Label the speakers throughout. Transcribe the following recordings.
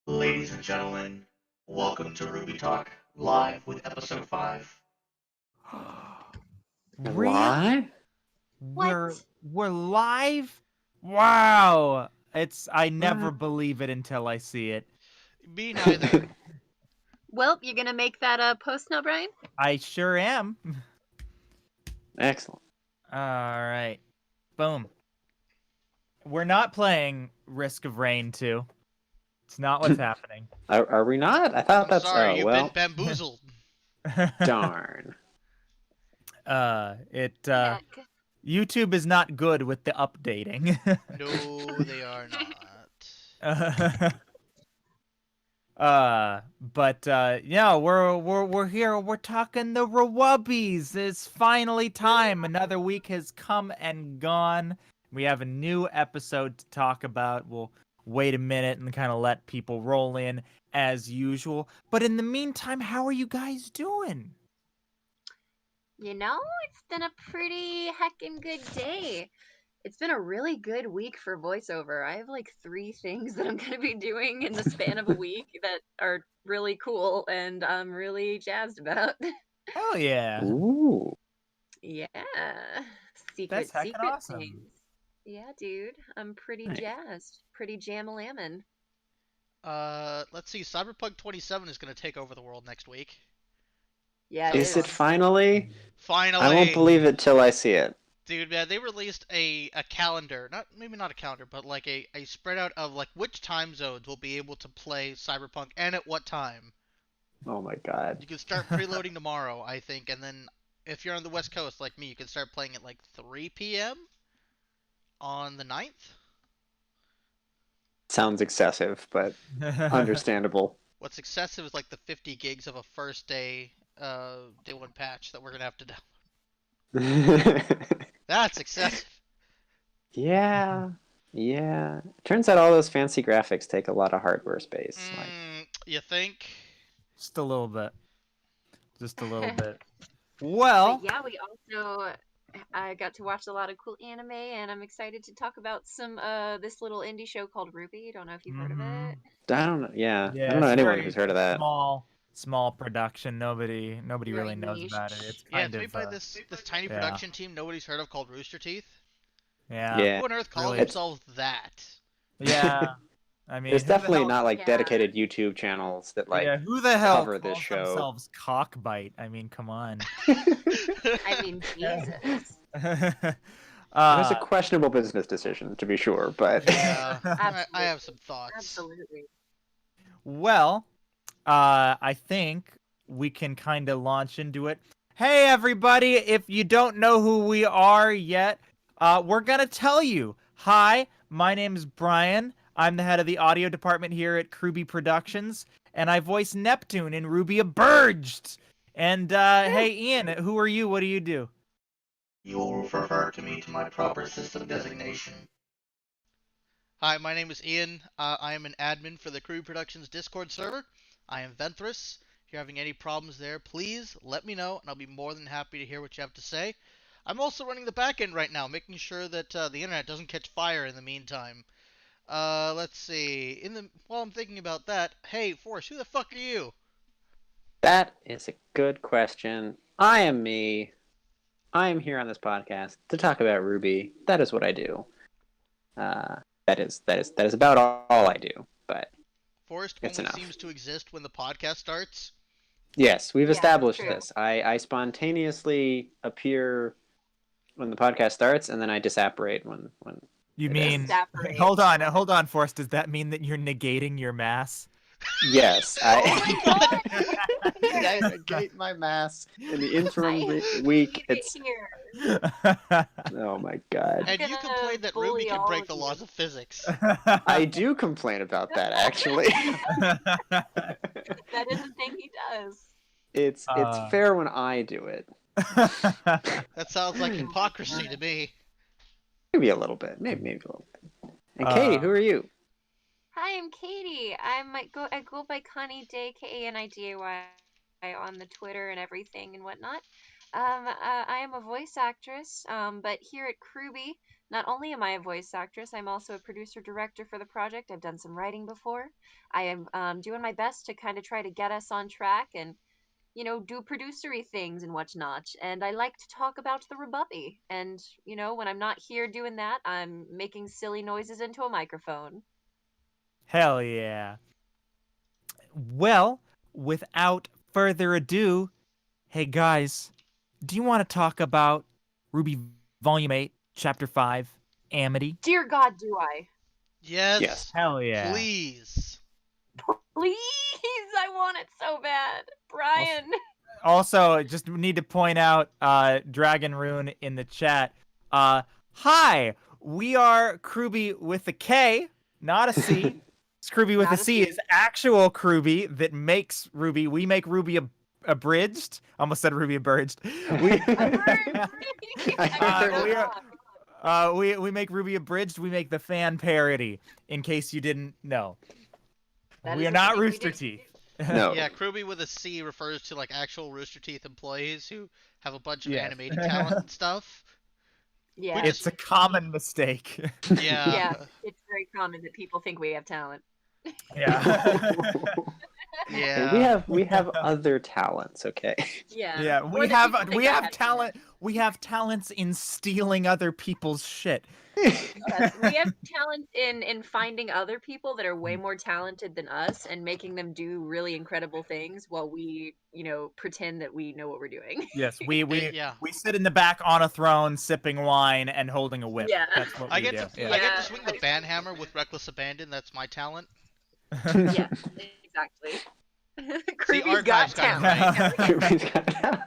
Speaker 1: Ladies and gentlemen, welcome to RWBY Talk, live with episode 5.
Speaker 2: Really?
Speaker 3: What?
Speaker 2: We're live? Wow. I never
Speaker 3: What?
Speaker 2: believe it until I see it.
Speaker 4: Me neither.
Speaker 5: Well, you gonna make that post now, Brian?
Speaker 2: I sure am.
Speaker 3: Excellent.
Speaker 2: All right. Boom. We're not playing Risk of Rain 2. It's not what's happening.
Speaker 3: Are we not? I thought
Speaker 4: I'm
Speaker 3: that's.
Speaker 4: sorry,
Speaker 3: Oh
Speaker 4: you've
Speaker 3: well.
Speaker 4: been bamboozled.
Speaker 3: Darn.
Speaker 5: Heck.
Speaker 2: YouTube is not good with the updating.
Speaker 4: No, they are not.
Speaker 2: Yeah, we're here. We're talking the RWBYs. It's finally time. Another week has come and gone. We have a new episode to talk about. We'll wait a minute and kind of let people roll in as usual. But in the meantime, how are you guys doing?
Speaker 5: You know, it's been a pretty heckin' good day. It's been a really good week for voiceover. I have like 3 things that I'm gonna be doing in the span of a week that are really cool, and I'm really jazzed about.
Speaker 2: Hell yeah.
Speaker 3: Ooh.
Speaker 5: Yeah.
Speaker 2: That's heckin' awesome.
Speaker 5: things. Yeah, dude. I'm pretty
Speaker 3: Nice.
Speaker 5: jazzed. Pretty jam-a-lammin'.
Speaker 4: Let's see. Cyberpunk 27 is going to take over the world next week.
Speaker 5: Yeah,
Speaker 3: Is it finally?
Speaker 4: Finally.
Speaker 3: I won't believe it till I see it.
Speaker 4: Dude, man, they released a calendar. Maybe not a calendar, but like a spread out of like which time zones will be able to play Cyberpunk and at what time.
Speaker 3: Oh my god.
Speaker 4: You can start preloading tomorrow, I think, and then if you're on the West Coast like me, you can start playing at like 3 p.m. on the 9th.
Speaker 3: Sounds excessive, but understandable.
Speaker 4: What's excessive is like the 50 gigs of a first day 1 patch that we're gonna have to download. That's excessive.
Speaker 3: Yeah. Turns out all those fancy graphics take a lot of hardware space.
Speaker 4: You think?
Speaker 2: Just a little bit. Just a little bit. Well,
Speaker 5: But yeah, we also got to watch a lot of cool anime, and I'm excited to talk about some this little indie show called RWBY. Don't know if you've heard of it.
Speaker 3: I don't know. Yeah. I
Speaker 2: yeah,
Speaker 3: don't know
Speaker 2: it's
Speaker 3: anyone
Speaker 2: very
Speaker 3: who's heard of that.
Speaker 2: Small production. Nobody
Speaker 5: Very
Speaker 2: really knows
Speaker 5: niche.
Speaker 2: about it. It's
Speaker 4: Yeah,
Speaker 2: kind
Speaker 4: it's made
Speaker 2: of
Speaker 4: by this tiny
Speaker 2: yeah.
Speaker 4: production team nobody's heard of called Rooster Teeth.
Speaker 2: yeah.
Speaker 3: Yeah.
Speaker 4: Who on earth calls
Speaker 2: Really.
Speaker 4: themselves that?
Speaker 2: Yeah. I mean,
Speaker 3: There's
Speaker 2: who the
Speaker 3: definitely
Speaker 2: hell-
Speaker 3: not like
Speaker 5: Yeah.
Speaker 3: dedicated YouTube channels that like.
Speaker 2: yeah, who the hell
Speaker 3: cover this
Speaker 2: calls
Speaker 3: show.
Speaker 2: themselves Cockbite? I mean, come on.
Speaker 5: I mean, Jesus.
Speaker 3: It was a questionable business decision, to be sure, but
Speaker 4: Yeah, I
Speaker 5: Absolutely.
Speaker 4: have some thoughts.
Speaker 5: Absolutely.
Speaker 2: Well, I think we can kind of launch into it. Hey, everybody! If you don't know who we are yet, we're gonna tell you. Hi, my name is Brian. I'm the head of the audio department here at RWBY Productions, and I voice Neptune in RWBY Aburged. And hey, Ian, who are you? What do you do?
Speaker 1: You will refer to me to my proper system designation.
Speaker 4: Hi, my name is Ian. I am an admin for the Crew Productions Discord server. I am Ventress. If you're having any problems there, please let me know, and I'll be more than happy to hear what you have to say. I'm also running the back end right now, making sure that the internet doesn't catch fire in the meantime. Let's see. While I'm thinking about that, hey, Forrest, who the fuck are you?
Speaker 3: that is a good question. I am me. I am here on this podcast to talk about RWBY. That is what I do. That is about all I do. But
Speaker 4: Forrest
Speaker 3: It's
Speaker 4: only
Speaker 3: enough.
Speaker 4: seems to exist when the podcast starts.
Speaker 3: yes, we've
Speaker 5: Yeah,
Speaker 3: established
Speaker 5: true.
Speaker 3: this. I spontaneously appear when the podcast starts, and then I disapparate when.
Speaker 2: You
Speaker 3: It
Speaker 2: mean?
Speaker 5: Evaporate.
Speaker 2: Hold on, Forrest. Does that mean that you're negating your mass?
Speaker 3: Yes,
Speaker 5: Oh my god!
Speaker 3: I negate my mass in the interim week. It's
Speaker 5: here.
Speaker 3: oh my god.
Speaker 4: And you
Speaker 5: gonna
Speaker 4: complain that
Speaker 5: bully
Speaker 4: Ruby can
Speaker 5: all
Speaker 4: break
Speaker 5: of
Speaker 4: the
Speaker 5: you.
Speaker 4: laws of physics.
Speaker 3: I do complain about that actually.
Speaker 5: That is a thing he does.
Speaker 3: It's fair when I do it.
Speaker 4: That sounds like hypocrisy to me.
Speaker 3: Maybe a little bit. Maybe a little bit. And Katie, who are you?
Speaker 5: Hi, I'm Katie. I go by Connie Day, Kaniday on the Twitter and everything and whatnot. I am a voice actress, but here at RWBY, Not only am I a voice actress, I'm also a producer-director for the project. I've done some writing before. I am doing my best to kind of try to get us on track and, do producery things and whatnot. And I like to talk about the RWBY. And, when I'm not here doing that, I'm making silly noises into a microphone.
Speaker 2: Hell yeah. Well, without further ado, hey guys, do you want to talk about RWBY Volume 8, Chapter 5, Amity?
Speaker 5: Dear God, do I.
Speaker 4: Yes.
Speaker 2: Hell yeah.
Speaker 4: Please.
Speaker 5: Please, I want it so bad. Brian.
Speaker 2: Also, just need to point out, Dragon Rune in the chat. Hi, we are RWBY with a K, not a C. It's RWBY with
Speaker 5: Not
Speaker 2: a
Speaker 5: a
Speaker 2: C.
Speaker 5: C.
Speaker 2: Is actual RWBY that makes RWBY. We make RWBY abridged. Almost said RWBY abridged. We make RWBY abridged. We make the fan parody. In case you didn't know,
Speaker 5: That
Speaker 2: we
Speaker 5: is
Speaker 2: are
Speaker 5: a
Speaker 2: not
Speaker 5: thing we
Speaker 2: Rooster
Speaker 5: do.
Speaker 2: Teeth.
Speaker 3: No.
Speaker 4: Yeah, RWBY with a C refers to like actual Rooster Teeth employees who have a bunch of
Speaker 2: Yes.
Speaker 4: animating talent and stuff.
Speaker 5: Yeah.
Speaker 2: It's a common mistake.
Speaker 4: Yeah.
Speaker 5: Yeah, it's very common that people think we have talent.
Speaker 2: Yeah.
Speaker 4: Yeah.
Speaker 3: we have other talents, okay?
Speaker 5: Yeah.
Speaker 2: Yeah,
Speaker 5: Or
Speaker 2: we
Speaker 5: that
Speaker 2: have
Speaker 5: people think
Speaker 2: we
Speaker 5: I
Speaker 2: have
Speaker 5: had
Speaker 2: talent. We have talents in stealing other people's shit.
Speaker 5: Yes, we have talent in finding other people that are way more talented than us and making them do really incredible things while we, pretend that we know what we're doing.
Speaker 2: Yes, we
Speaker 4: Yeah.
Speaker 2: sit in the back on a throne, sipping wine and holding a whip.
Speaker 5: Yeah.
Speaker 2: That's what
Speaker 4: I
Speaker 2: we
Speaker 4: get
Speaker 2: do.
Speaker 4: to
Speaker 2: Yeah.
Speaker 4: I get
Speaker 5: Yeah.
Speaker 4: to swing the banhammer with reckless abandon. That's my talent.
Speaker 5: Yeah, exactly.
Speaker 4: See,
Speaker 5: Kirby's got
Speaker 4: Archive's got it
Speaker 5: talent.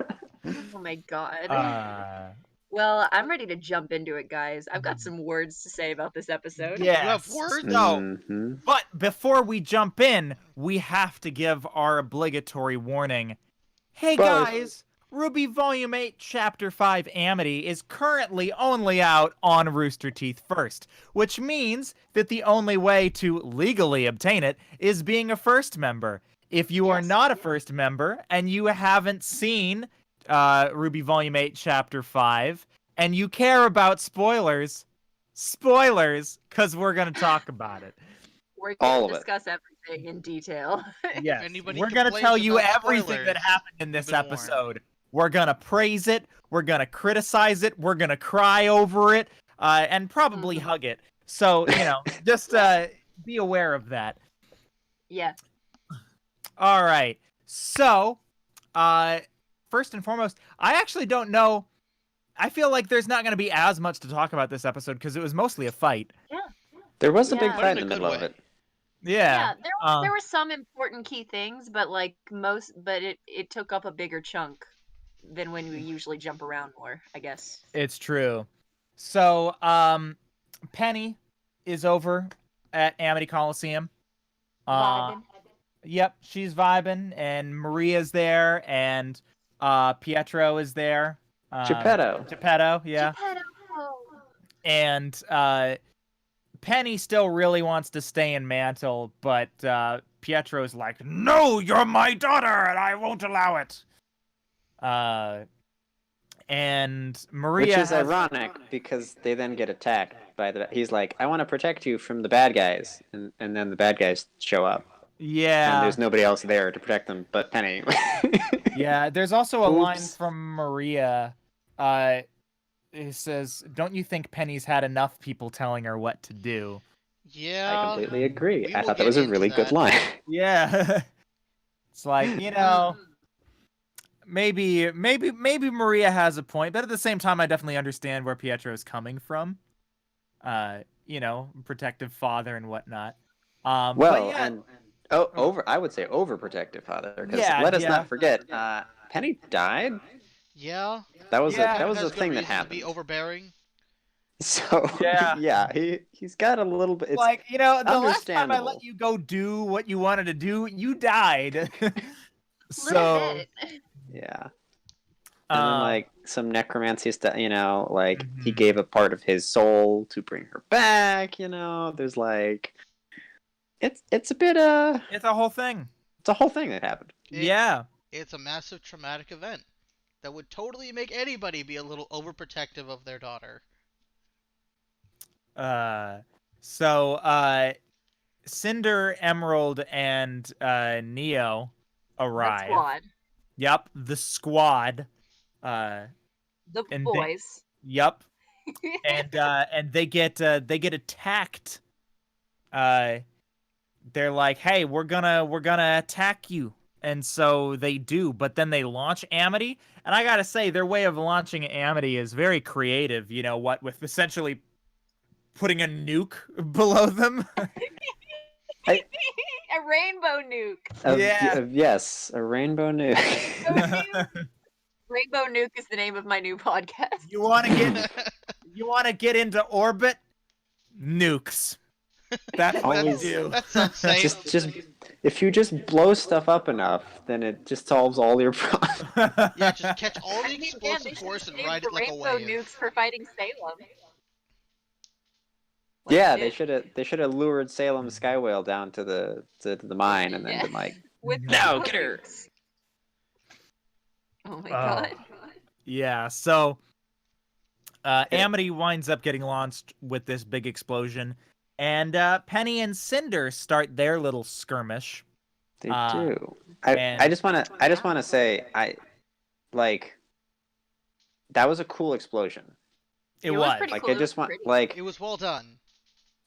Speaker 5: Oh my god.
Speaker 2: Uh,
Speaker 5: Well, I'm ready to jump into it, guys. I've got some words to say about this episode.
Speaker 2: yes.
Speaker 4: You have words?
Speaker 2: So,
Speaker 3: Mhm.
Speaker 2: but before we jump in, we have to give our obligatory warning. Hey
Speaker 3: Buzz.
Speaker 2: guys, RWBY Volume 8, Chapter 5, Amity is currently only out on Rooster Teeth First, which means that the only way to legally obtain it is being a first member. If you are
Speaker 5: Yes.
Speaker 2: not a first member and you haven't seen RWBY Volume 8, Chapter 5, and you care about spoilers, because we're going to talk about it.
Speaker 5: We're
Speaker 3: All
Speaker 5: going
Speaker 3: of
Speaker 5: to
Speaker 3: it.
Speaker 5: discuss everything in detail.
Speaker 2: Yes,
Speaker 4: anybody
Speaker 2: we're gonna
Speaker 4: complains
Speaker 2: tell you
Speaker 4: about
Speaker 2: everything that
Speaker 4: spoilers,
Speaker 2: happened in this
Speaker 4: you've been warned.
Speaker 2: episode. We're gonna praise it. We're gonna criticize it. We're gonna cry over it, and probably
Speaker 5: Mhm.
Speaker 2: hug it. So just be aware of that.
Speaker 5: Yeah.
Speaker 2: All right. So, first and foremost, I actually don't know. I feel like there's not gonna be as much to talk about this episode because it was mostly a fight.
Speaker 3: There was a big
Speaker 5: Yeah.
Speaker 3: fight
Speaker 4: But
Speaker 3: in
Speaker 4: in
Speaker 3: the
Speaker 4: a good
Speaker 3: middle of
Speaker 4: way.
Speaker 3: it.
Speaker 2: Yeah.
Speaker 5: There were some important key things, but it took up a bigger chunk than when we usually jump around more, I guess.
Speaker 2: It's true. So, Penny is over at Amity Coliseum.
Speaker 5: Vibing.
Speaker 2: Yep, she's vibing, and Maria's there, and Pietro is there.
Speaker 3: Geppetto.
Speaker 2: Yeah.
Speaker 5: Geppetto.
Speaker 2: And Penny still really wants to stay in Mantle, but Pietro's like, "No, you're my daughter, and I won't allow it." And Maria
Speaker 3: Which is
Speaker 2: has-
Speaker 3: ironic because they then get attacked by the. He's like, "I want to protect you from the bad guys," and then the bad guys show up, and
Speaker 2: Yeah.
Speaker 3: there's nobody else there to protect them but Penny.
Speaker 2: Yeah, there's also a line
Speaker 3: Oops.
Speaker 2: from Maria. It says, "Don't you think Penny's had enough people telling her what to do?"
Speaker 4: Yeah.
Speaker 3: I completely agree.
Speaker 4: we
Speaker 3: I
Speaker 4: will
Speaker 3: thought that
Speaker 4: get
Speaker 3: was a
Speaker 4: into
Speaker 3: really good
Speaker 4: that.
Speaker 3: line.
Speaker 2: Yeah. It's like, maybe Maria has a point, but at the same time I definitely understand where Pietro is coming from. Protective father and whatnot.
Speaker 3: Well,
Speaker 2: but yeah,
Speaker 3: and I would say overprotective father, because
Speaker 2: Yeah,
Speaker 3: let us
Speaker 2: yeah.
Speaker 3: not forget, Penny died.
Speaker 4: Yeah.
Speaker 3: That was
Speaker 2: Yeah.
Speaker 3: that was
Speaker 4: Has
Speaker 3: the
Speaker 4: good
Speaker 3: thing that
Speaker 4: reason to
Speaker 3: happened.
Speaker 4: be overbearing.
Speaker 3: So
Speaker 2: Yeah.
Speaker 3: he's got a little bit. It's
Speaker 2: like, the last time I
Speaker 3: understandable.
Speaker 2: let you go do what you wanted to do, you died. So,
Speaker 5: Little bit.
Speaker 3: yeah. And then like some necromancy stuff, like he
Speaker 2: Mhm.
Speaker 3: gave a part of his soul to bring her back. There's like, it's a bit
Speaker 2: it's a whole thing.
Speaker 3: it's a whole thing that happened.
Speaker 2: Yeah.
Speaker 4: It's a massive traumatic event that would totally make anybody be a little overprotective of their daughter.
Speaker 2: Cinder, Emerald, and Neo
Speaker 5: That
Speaker 2: arrive.
Speaker 5: squad.
Speaker 2: Yep, the squad.
Speaker 5: The
Speaker 2: And
Speaker 5: boys.
Speaker 2: Yep, and they get attacked. They're like, "Hey, we're gonna attack you," and so they do. But then they launch Amity, and I gotta say, their way of launching Amity is very creative. You know what? With essentially putting a nuke below them.
Speaker 3: I,
Speaker 5: A rainbow nuke.
Speaker 2: Yeah.
Speaker 3: Yes, a rainbow nuke.
Speaker 5: Rainbow nuke is the name of my new podcast.
Speaker 2: You want to get into orbit? Nukes. That's what
Speaker 3: Always-
Speaker 2: you do.
Speaker 4: That sounds safe.
Speaker 3: just if you just blow stuff up enough, then it just solves all your problems.
Speaker 4: Yeah, just catch all the
Speaker 5: I mean, man,
Speaker 4: explosive
Speaker 5: they should
Speaker 4: force
Speaker 5: have
Speaker 4: and
Speaker 5: saved
Speaker 4: ride
Speaker 5: the
Speaker 4: it like a
Speaker 5: rainbow
Speaker 4: wave.
Speaker 5: nukes for fighting Salem.
Speaker 3: Yeah,
Speaker 5: Like,
Speaker 3: they should have lured Salem Sky Whale down to the mine and then
Speaker 5: Yeah.
Speaker 3: been like,
Speaker 5: With
Speaker 3: no,
Speaker 5: rainbow
Speaker 3: get her.
Speaker 5: nukes. Oh my
Speaker 2: Oh.
Speaker 5: god.
Speaker 2: Yeah, so Amity winds up getting launched with this big explosion, and Penny and Cinder start their little skirmish.
Speaker 3: They
Speaker 2: Uh,
Speaker 3: do.
Speaker 2: and-
Speaker 3: I just wanna say that was a cool explosion.
Speaker 2: It
Speaker 5: was
Speaker 2: was.
Speaker 5: pretty
Speaker 3: Like
Speaker 5: cool.
Speaker 3: I
Speaker 5: It
Speaker 3: just
Speaker 5: was
Speaker 3: want
Speaker 5: pretty.
Speaker 3: like
Speaker 4: It was well done.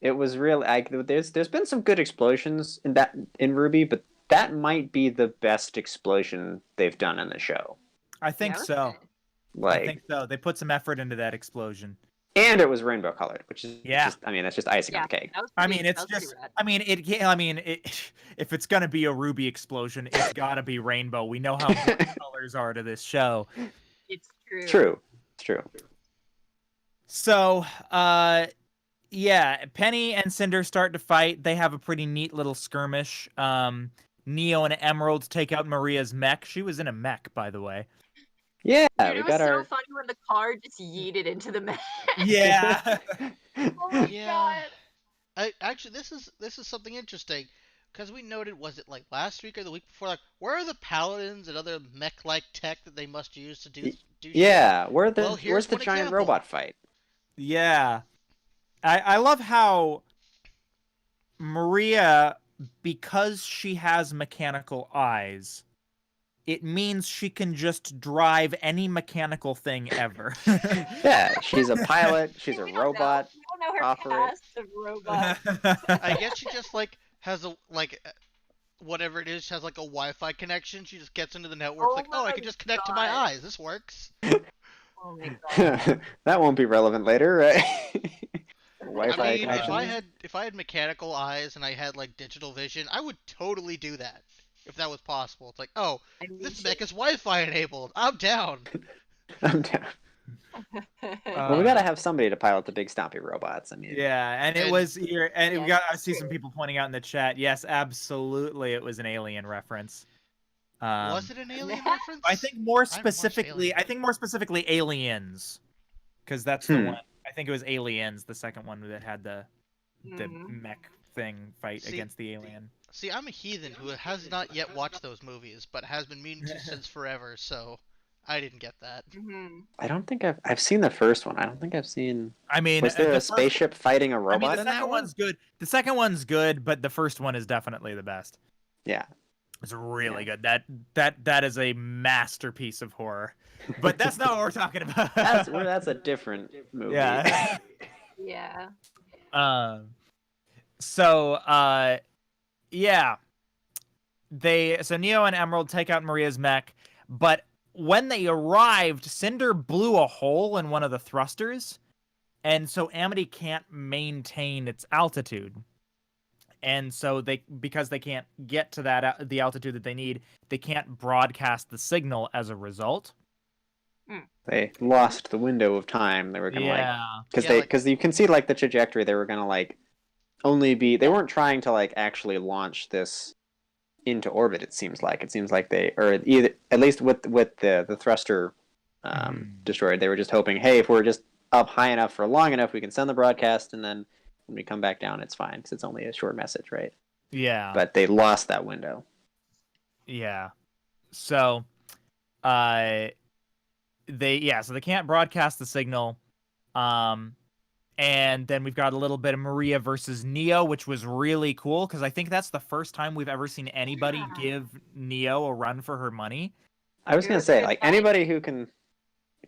Speaker 3: it was real. Like there's been some good explosions in RWBY, but that might be the best explosion they've done in the show.
Speaker 2: I think
Speaker 5: Yeah, it was
Speaker 2: so.
Speaker 5: good.
Speaker 3: Like,
Speaker 2: I think so. They put some effort into that explosion.
Speaker 3: and it was rainbow colored, which is
Speaker 2: Yeah.
Speaker 3: just, I mean, that's just icing on
Speaker 5: Yeah,
Speaker 3: the cake.
Speaker 5: that was
Speaker 2: I
Speaker 5: pretty,
Speaker 2: mean, it's
Speaker 5: that was pretty
Speaker 2: just.
Speaker 5: rad.
Speaker 2: I mean, it. Yeah, I mean, if it's gonna be a RWBY explosion, it's gotta be rainbow. We know how important colors are to this show.
Speaker 5: It's true.
Speaker 3: True. It's true.
Speaker 2: So, yeah, Penny and Cinder start to fight. They have a pretty neat little skirmish. Neo and Emerald take out Maria's mech. She was in a mech, by the way.
Speaker 3: Yeah,
Speaker 5: Dude,
Speaker 3: we
Speaker 5: it was
Speaker 3: got
Speaker 5: so
Speaker 3: our.
Speaker 5: funny when the car just yeeted into the mess.
Speaker 2: Yeah.
Speaker 5: Oh my
Speaker 4: Yeah.
Speaker 5: god.
Speaker 4: Actually, this is something interesting, because we noted, was it like last week or the week before, like, where are the paladins and other mech-like tech that they must use to do shit?
Speaker 3: Yeah,
Speaker 4: Well, here's
Speaker 3: where's the
Speaker 4: one
Speaker 3: giant
Speaker 4: example.
Speaker 3: robot fight?
Speaker 2: Yeah. I love how Maria, because she has mechanical eyes, it means she can just drive any mechanical thing ever.
Speaker 3: Yeah, she's a pilot. She's a
Speaker 5: We don't know.
Speaker 3: robot.
Speaker 5: We don't know her
Speaker 3: operate.
Speaker 5: past of robot.
Speaker 4: I guess she just like has a whatever it is, she has like a Wi-Fi connection. She just gets into the network,
Speaker 5: Oh
Speaker 4: like, oh, I
Speaker 5: my
Speaker 4: can just connect to my
Speaker 5: God.
Speaker 4: eyes. This works.
Speaker 5: Oh my god.
Speaker 3: That won't be relevant later, right? Wi-Fi
Speaker 4: I mean,
Speaker 3: connection.
Speaker 4: if I had mechanical eyes and I had like digital vision, I would totally do that if that was possible. It's like, oh,
Speaker 5: I mean,
Speaker 4: this mech is Wi-Fi enabled. I'm down.
Speaker 3: I'm down. Well, we gotta have somebody to pilot the big stompy robots. I mean,
Speaker 2: Yeah, and it
Speaker 4: And-
Speaker 2: was here, and
Speaker 5: Yeah,
Speaker 2: we got. I
Speaker 5: it's
Speaker 2: see some
Speaker 5: true.
Speaker 2: people pointing out in the chat. Yes, absolutely, it was an Alien reference.
Speaker 4: Was it an alien reference?
Speaker 2: I think more
Speaker 4: I haven't watched
Speaker 2: specifically,
Speaker 4: Alien.
Speaker 2: I think more specifically, Aliens, because that's the
Speaker 3: Hmm.
Speaker 2: one. I think it was Aliens, the second one that had the
Speaker 5: Mhm.
Speaker 2: mech thing fight
Speaker 4: See-
Speaker 2: against the alien.
Speaker 4: See, I'm a heathen who has not yet watched those movies, but has been meaning to since forever, so I didn't get that.
Speaker 5: Mhm.
Speaker 3: I don't think I've seen the first one. I don't think I've seen.
Speaker 2: I mean,
Speaker 3: Was there
Speaker 2: the
Speaker 3: a
Speaker 2: first-
Speaker 3: spaceship fighting a
Speaker 2: I mean,
Speaker 3: robot
Speaker 2: the
Speaker 3: in that
Speaker 2: second
Speaker 3: one?
Speaker 2: one's good. The second one's good, but the first one is definitely the best.
Speaker 3: Yeah.
Speaker 2: It's really good. That is a masterpiece of horror. But that's not what we're talking about.
Speaker 3: That's a different movie.
Speaker 2: Yeah.
Speaker 5: Yeah.
Speaker 2: So yeah. So Neo and Emerald take out Maria's mech, but when they arrived, Cinder blew a hole in one of the thrusters, and so Amity can't maintain its altitude. And so because they can't get to the altitude that they need, they can't broadcast the signal as a result.
Speaker 3: They lost the window of time. They were gonna because you can see like the trajectory. They were gonna like only be. They weren't trying to like actually launch this into orbit. It seems like they, or either at least with the thruster destroyed. They were just hoping, hey, if we're just up high enough for long enough, we can send the broadcast, and then when we come back down, it's fine because it's only a short message, right?
Speaker 2: Yeah.
Speaker 3: But they lost that window.
Speaker 2: Yeah. So, so they can't broadcast the signal. And then we've got a little bit of Maria versus Neo, which was really cool because I think that's the first time we've ever seen anybody give Neo a run for her money.
Speaker 3: I was
Speaker 5: It
Speaker 3: gonna
Speaker 5: was a
Speaker 3: say,
Speaker 5: good
Speaker 3: like,
Speaker 5: fight.
Speaker 3: anybody who can go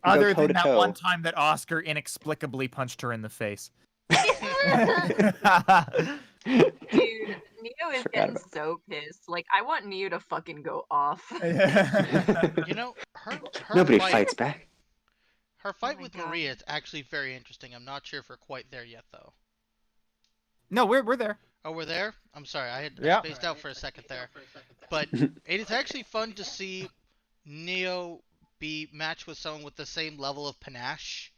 Speaker 2: Other
Speaker 3: toe
Speaker 2: than
Speaker 3: to
Speaker 2: that one
Speaker 3: toe.
Speaker 2: time that Oscar inexplicably punched her in the face.
Speaker 5: Dude, Neo is
Speaker 3: Forgot
Speaker 5: getting
Speaker 3: about
Speaker 5: so pissed. Like, I want Neo to fucking go off.
Speaker 4: You know, her
Speaker 3: Nobody
Speaker 4: fight,
Speaker 3: fights back.
Speaker 4: her fight
Speaker 5: my
Speaker 4: with
Speaker 5: God.
Speaker 4: Maria is actually very interesting. I'm not sure if we're quite there yet, though.
Speaker 2: No, we're there.
Speaker 4: Oh, we're there? I'm sorry, I
Speaker 2: Yeah.
Speaker 4: spaced out for a second there. But it is actually fun to see Neo be matched with someone with the same level of panache.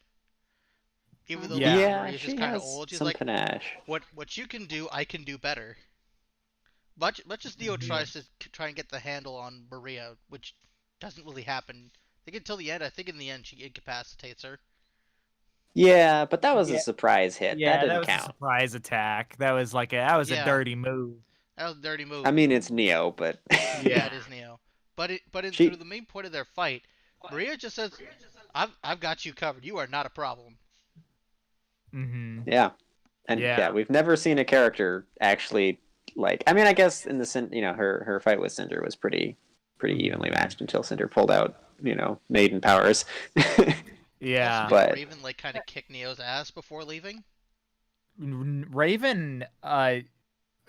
Speaker 4: Even though
Speaker 2: Yeah.
Speaker 3: Yeah,
Speaker 4: Maria's just
Speaker 3: she
Speaker 4: kind of
Speaker 3: has
Speaker 4: old, she's
Speaker 3: some
Speaker 4: like,
Speaker 3: panache.
Speaker 4: what you can do, I can do better. Much as Neo tries to try and get the handle on Maria, which doesn't really happen. I think until the end. I think in the end she incapacitates her.
Speaker 3: Yeah, but that was a
Speaker 2: Yeah.
Speaker 3: surprise hit.
Speaker 2: Yeah,
Speaker 3: that
Speaker 2: that
Speaker 3: didn't
Speaker 2: was a
Speaker 3: count.
Speaker 2: surprise attack. That was like a
Speaker 4: Yeah.
Speaker 2: dirty move.
Speaker 4: That was a dirty move.
Speaker 3: I mean, it's Neo, but
Speaker 4: Yeah, it is Neo. But
Speaker 3: She-
Speaker 4: through the main point of their fight, Maria just says, "I've got you covered. You are not a problem."
Speaker 2: Mm-hmm.
Speaker 3: yeah, and
Speaker 2: Yeah.
Speaker 3: we've never seen a character actually like. I mean, I guess in the her fight with Cinder was pretty evenly matched until Cinder pulled out maiden powers.
Speaker 2: Yeah.
Speaker 4: Also,
Speaker 3: But-
Speaker 4: didn't Raven like kind of kick Neo's ass before leaving?
Speaker 2: Raven,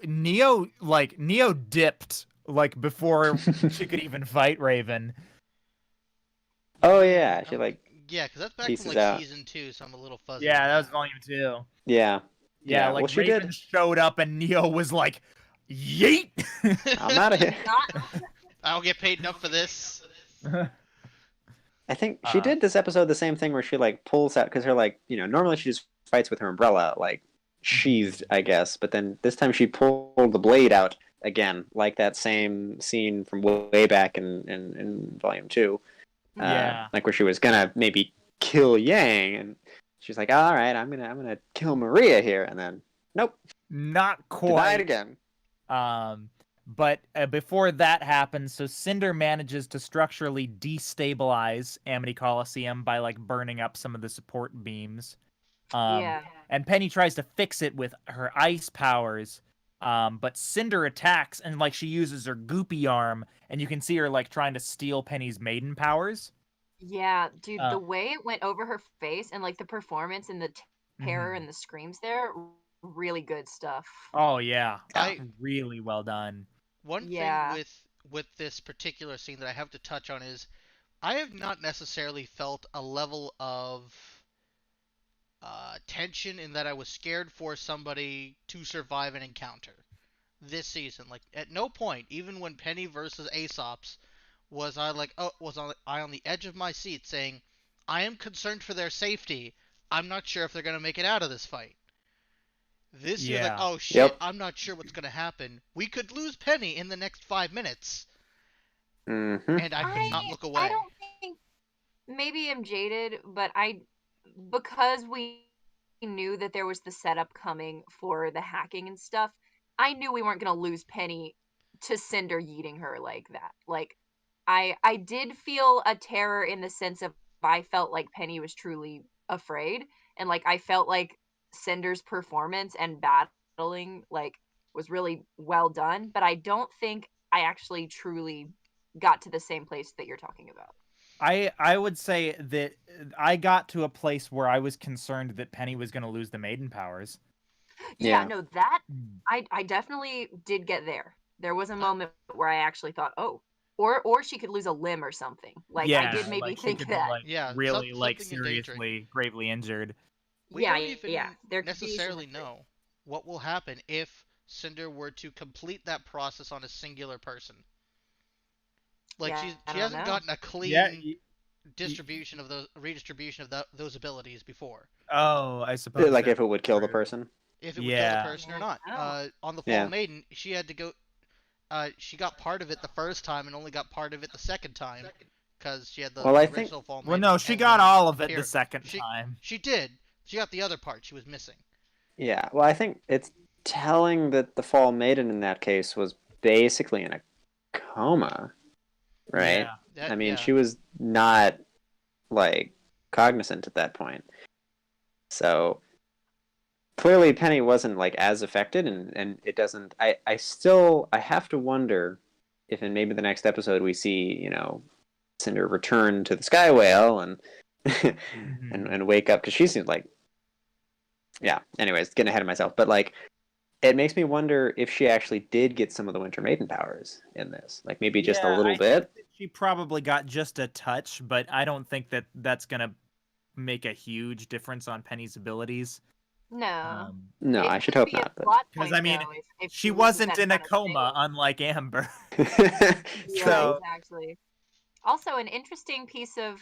Speaker 2: Neo dipped like before she could even fight Raven.
Speaker 3: Oh yeah, she like
Speaker 4: Yeah, because that's back
Speaker 3: pieces
Speaker 4: from like
Speaker 3: out.
Speaker 4: season 2, so I'm a little fuzzy.
Speaker 2: Yeah,
Speaker 4: on
Speaker 2: that was volume 2.
Speaker 3: yeah.
Speaker 2: Yeah,
Speaker 3: well,
Speaker 2: like
Speaker 3: she
Speaker 2: Raven
Speaker 3: did.
Speaker 2: showed up and Neo was like, "Yeet!"
Speaker 3: I'm out of here.
Speaker 5: Not
Speaker 4: I don't get paid enough for this.
Speaker 3: I think she did this episode the same thing where she like pulls out because her like normally she just fights with her umbrella like sheathed, I guess, but then this time she pulled the blade out again, like that same scene from way back in volume 2.
Speaker 2: Yeah.
Speaker 3: Like where she was gonna maybe kill Yang, and she's like, "All right, I'm gonna kill Maria here," and then nope,
Speaker 2: Not
Speaker 3: denied
Speaker 2: quite.
Speaker 3: again.
Speaker 2: But before that happens, so Cinder manages to structurally destabilize Amity Coliseum by like burning up some of the support beams.
Speaker 5: yeah.
Speaker 2: And Penny tries to fix it with her ice powers. But Cinder attacks and like she uses her goopy arm, and you can see her like trying to steal Penny's maiden powers.
Speaker 5: Yeah, dude, the way it went over her face and like the performance and the terror and the screams there, really good stuff.
Speaker 2: Oh yeah,
Speaker 4: I-
Speaker 2: really well done.
Speaker 4: One
Speaker 5: Yeah.
Speaker 4: thing with this particular scene that I have to touch on is I have not necessarily felt a level of tension in that I was scared for somebody to survive an encounter this season. Like at no point, even when Penny versus Aesop's, was I on the edge of my seat saying, I am concerned for their safety. I'm not sure if they're gonna make it out of this fight. This year, like,
Speaker 2: Yeah.
Speaker 4: oh shit,
Speaker 3: Yep.
Speaker 4: I'm not sure what's gonna happen. We could lose Penny in the next 5 minutes,
Speaker 3: Mm-hmm.
Speaker 4: and I could not look away.
Speaker 5: I don't think maybe I'm jaded, but because we knew that there was the setup coming for the hacking and stuff, I knew we weren't gonna lose Penny to Cinder yeeting her like that. Like I did feel a terror in the sense of I felt like Penny was truly afraid, and like I felt like Cinder's performance and battling like was really well done, but I don't think I actually truly got to the same place that you're talking about.
Speaker 2: I would say that I got to a place where I was concerned that Penny was going to lose the maiden powers.
Speaker 5: Yeah,
Speaker 3: Yeah.
Speaker 5: no, that I definitely did get there. There was a moment where I actually thought, oh, or she could lose a limb or something. Like I did maybe
Speaker 2: like, she
Speaker 5: think
Speaker 2: could be,
Speaker 5: that.
Speaker 2: like,
Speaker 4: Yeah,
Speaker 2: really like
Speaker 4: something endangering.
Speaker 2: seriously, gravely injured.
Speaker 4: We
Speaker 5: Yeah,
Speaker 4: don't even
Speaker 5: yeah, there could be
Speaker 4: necessarily
Speaker 5: some-
Speaker 4: know what will happen if Cinder were to complete that process on a singular person. Like
Speaker 5: Yeah,
Speaker 4: she
Speaker 5: I don't
Speaker 4: hasn't
Speaker 5: know.
Speaker 4: gotten a clean
Speaker 2: Yeah.
Speaker 4: redistribution of those abilities before.
Speaker 2: Oh, I suppose.
Speaker 3: Like
Speaker 2: that-
Speaker 3: if it would kill the person.
Speaker 4: If it would kill
Speaker 2: Yeah.
Speaker 4: the person or not.
Speaker 5: Oh.
Speaker 4: On the Fall
Speaker 3: Yeah.
Speaker 4: Maiden, she had to go. She got part of it the first time and only got part of it the second time because she had the
Speaker 3: Well, I think-
Speaker 4: original Fall Maiden.
Speaker 2: Well, no, she
Speaker 4: and
Speaker 2: got
Speaker 4: then
Speaker 2: all of it
Speaker 4: here.
Speaker 2: the second
Speaker 4: She-
Speaker 2: time.
Speaker 4: She did. She got the other part. She was missing.
Speaker 3: Yeah, well, I think it's telling that the Fall Maiden in that case was basically in a coma, right?
Speaker 2: Yeah.
Speaker 4: That-
Speaker 3: I mean,
Speaker 4: yeah.
Speaker 3: she was not like cognizant at that point. So clearly Penny wasn't like as affected, and it doesn't. I have to wonder if in maybe the next episode we see Cinder return to the Sky Whale and and wake up, because she seems like, yeah. Anyways, getting ahead of myself, but like it makes me wonder if she actually did get some of the Winter Maiden powers in this, like maybe just a little
Speaker 2: I
Speaker 3: bit.
Speaker 2: think that she probably got just a touch, but I don't think that that's gonna make a huge difference on Penny's abilities.
Speaker 5: No.
Speaker 3: No,
Speaker 5: It
Speaker 3: I should
Speaker 5: could
Speaker 3: hope
Speaker 5: be a
Speaker 3: not. But
Speaker 5: plot
Speaker 2: Because
Speaker 5: point,
Speaker 2: I mean,
Speaker 5: though, if
Speaker 2: she
Speaker 5: loses
Speaker 2: wasn't
Speaker 5: that
Speaker 2: in a
Speaker 5: kind of
Speaker 2: coma,
Speaker 5: thing.
Speaker 2: unlike Amber.
Speaker 5: Yeah,
Speaker 2: So-
Speaker 5: exactly. Also, an interesting piece of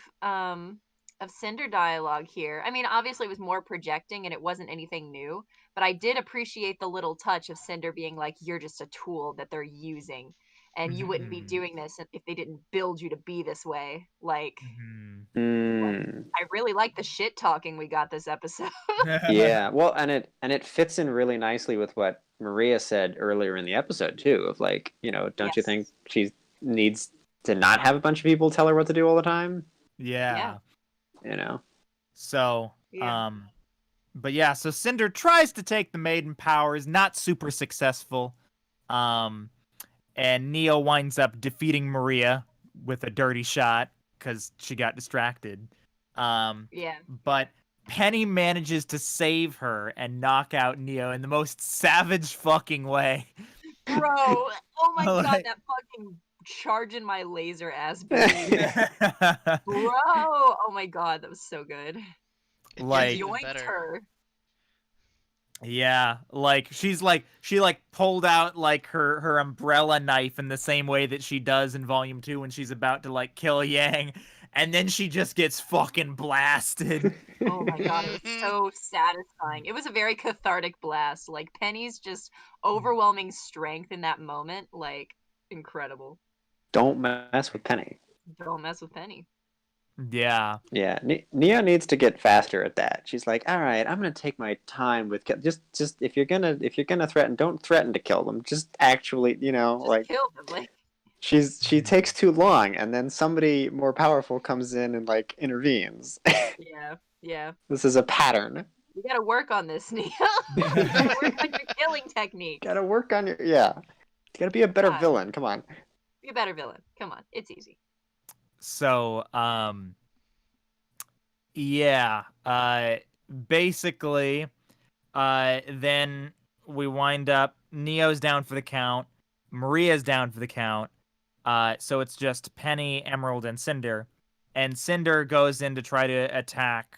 Speaker 5: Cinder dialogue here. I mean, obviously it was more projecting and it wasn't anything new, but I did appreciate the little touch of Cinder being like, "You're just a tool that they're using, and you wouldn't be
Speaker 2: Mhm.
Speaker 5: doing this if they didn't build you to be this way." Like,
Speaker 2: Mhm.
Speaker 5: I really like the shit talking we got this episode.
Speaker 3: Yeah, well, and it fits in really nicely with what Maria said earlier in the episode too, of like, don't you
Speaker 5: Yes.
Speaker 3: think she needs to not have a bunch of people tell her what to do all the time?
Speaker 2: Yeah. So,
Speaker 5: Yeah.
Speaker 2: but yeah, so Cinder tries to take the Maiden powers, not super successful. And Neo winds up defeating Maria with a dirty shot because she got distracted.
Speaker 5: Yeah.
Speaker 2: But Penny manages to save her and knock out Neo in the most savage fucking way.
Speaker 5: Bro, oh my god,
Speaker 2: Like-
Speaker 5: that fucking charging my laser ass beam. Bro, oh my god, that was so good.
Speaker 4: It
Speaker 2: Like-
Speaker 4: gets even
Speaker 5: Yoinked
Speaker 4: better.
Speaker 5: her.
Speaker 2: Yeah, like she pulled out like her umbrella knife in the same way that she does in Volume 2 when she's about to like kill Yang, and then she just gets fucking blasted.
Speaker 5: Oh my god, it was
Speaker 4: Mhm.
Speaker 5: so satisfying. It was a very cathartic blast. Like Penny's just overwhelming strength in that moment, like incredible.
Speaker 3: Don't mess with Penny.
Speaker 5: Don't mess with Penny.
Speaker 2: Yeah.
Speaker 3: Yeah, Neo needs to get faster at that. She's like, all right, I'm gonna take my time with just if you're gonna threaten, don't threaten to kill them. Just actually,
Speaker 5: Just
Speaker 3: like
Speaker 5: kill them, like
Speaker 3: she takes too long, and then somebody more powerful comes in and like intervenes.
Speaker 5: yeah.
Speaker 3: This is a pattern.
Speaker 5: You gotta work on this, Neo. You gotta work on your killing technique.
Speaker 3: Gotta work on your You gotta be a better
Speaker 5: God.
Speaker 3: villain. Come on.
Speaker 5: Be a better villain. Come on, it's easy.
Speaker 2: So, yeah, basically, then we wind up, Neo's down for the count, Maria's down for the count, so it's just Penny, Emerald, and Cinder, and Cinder goes in to try to attack,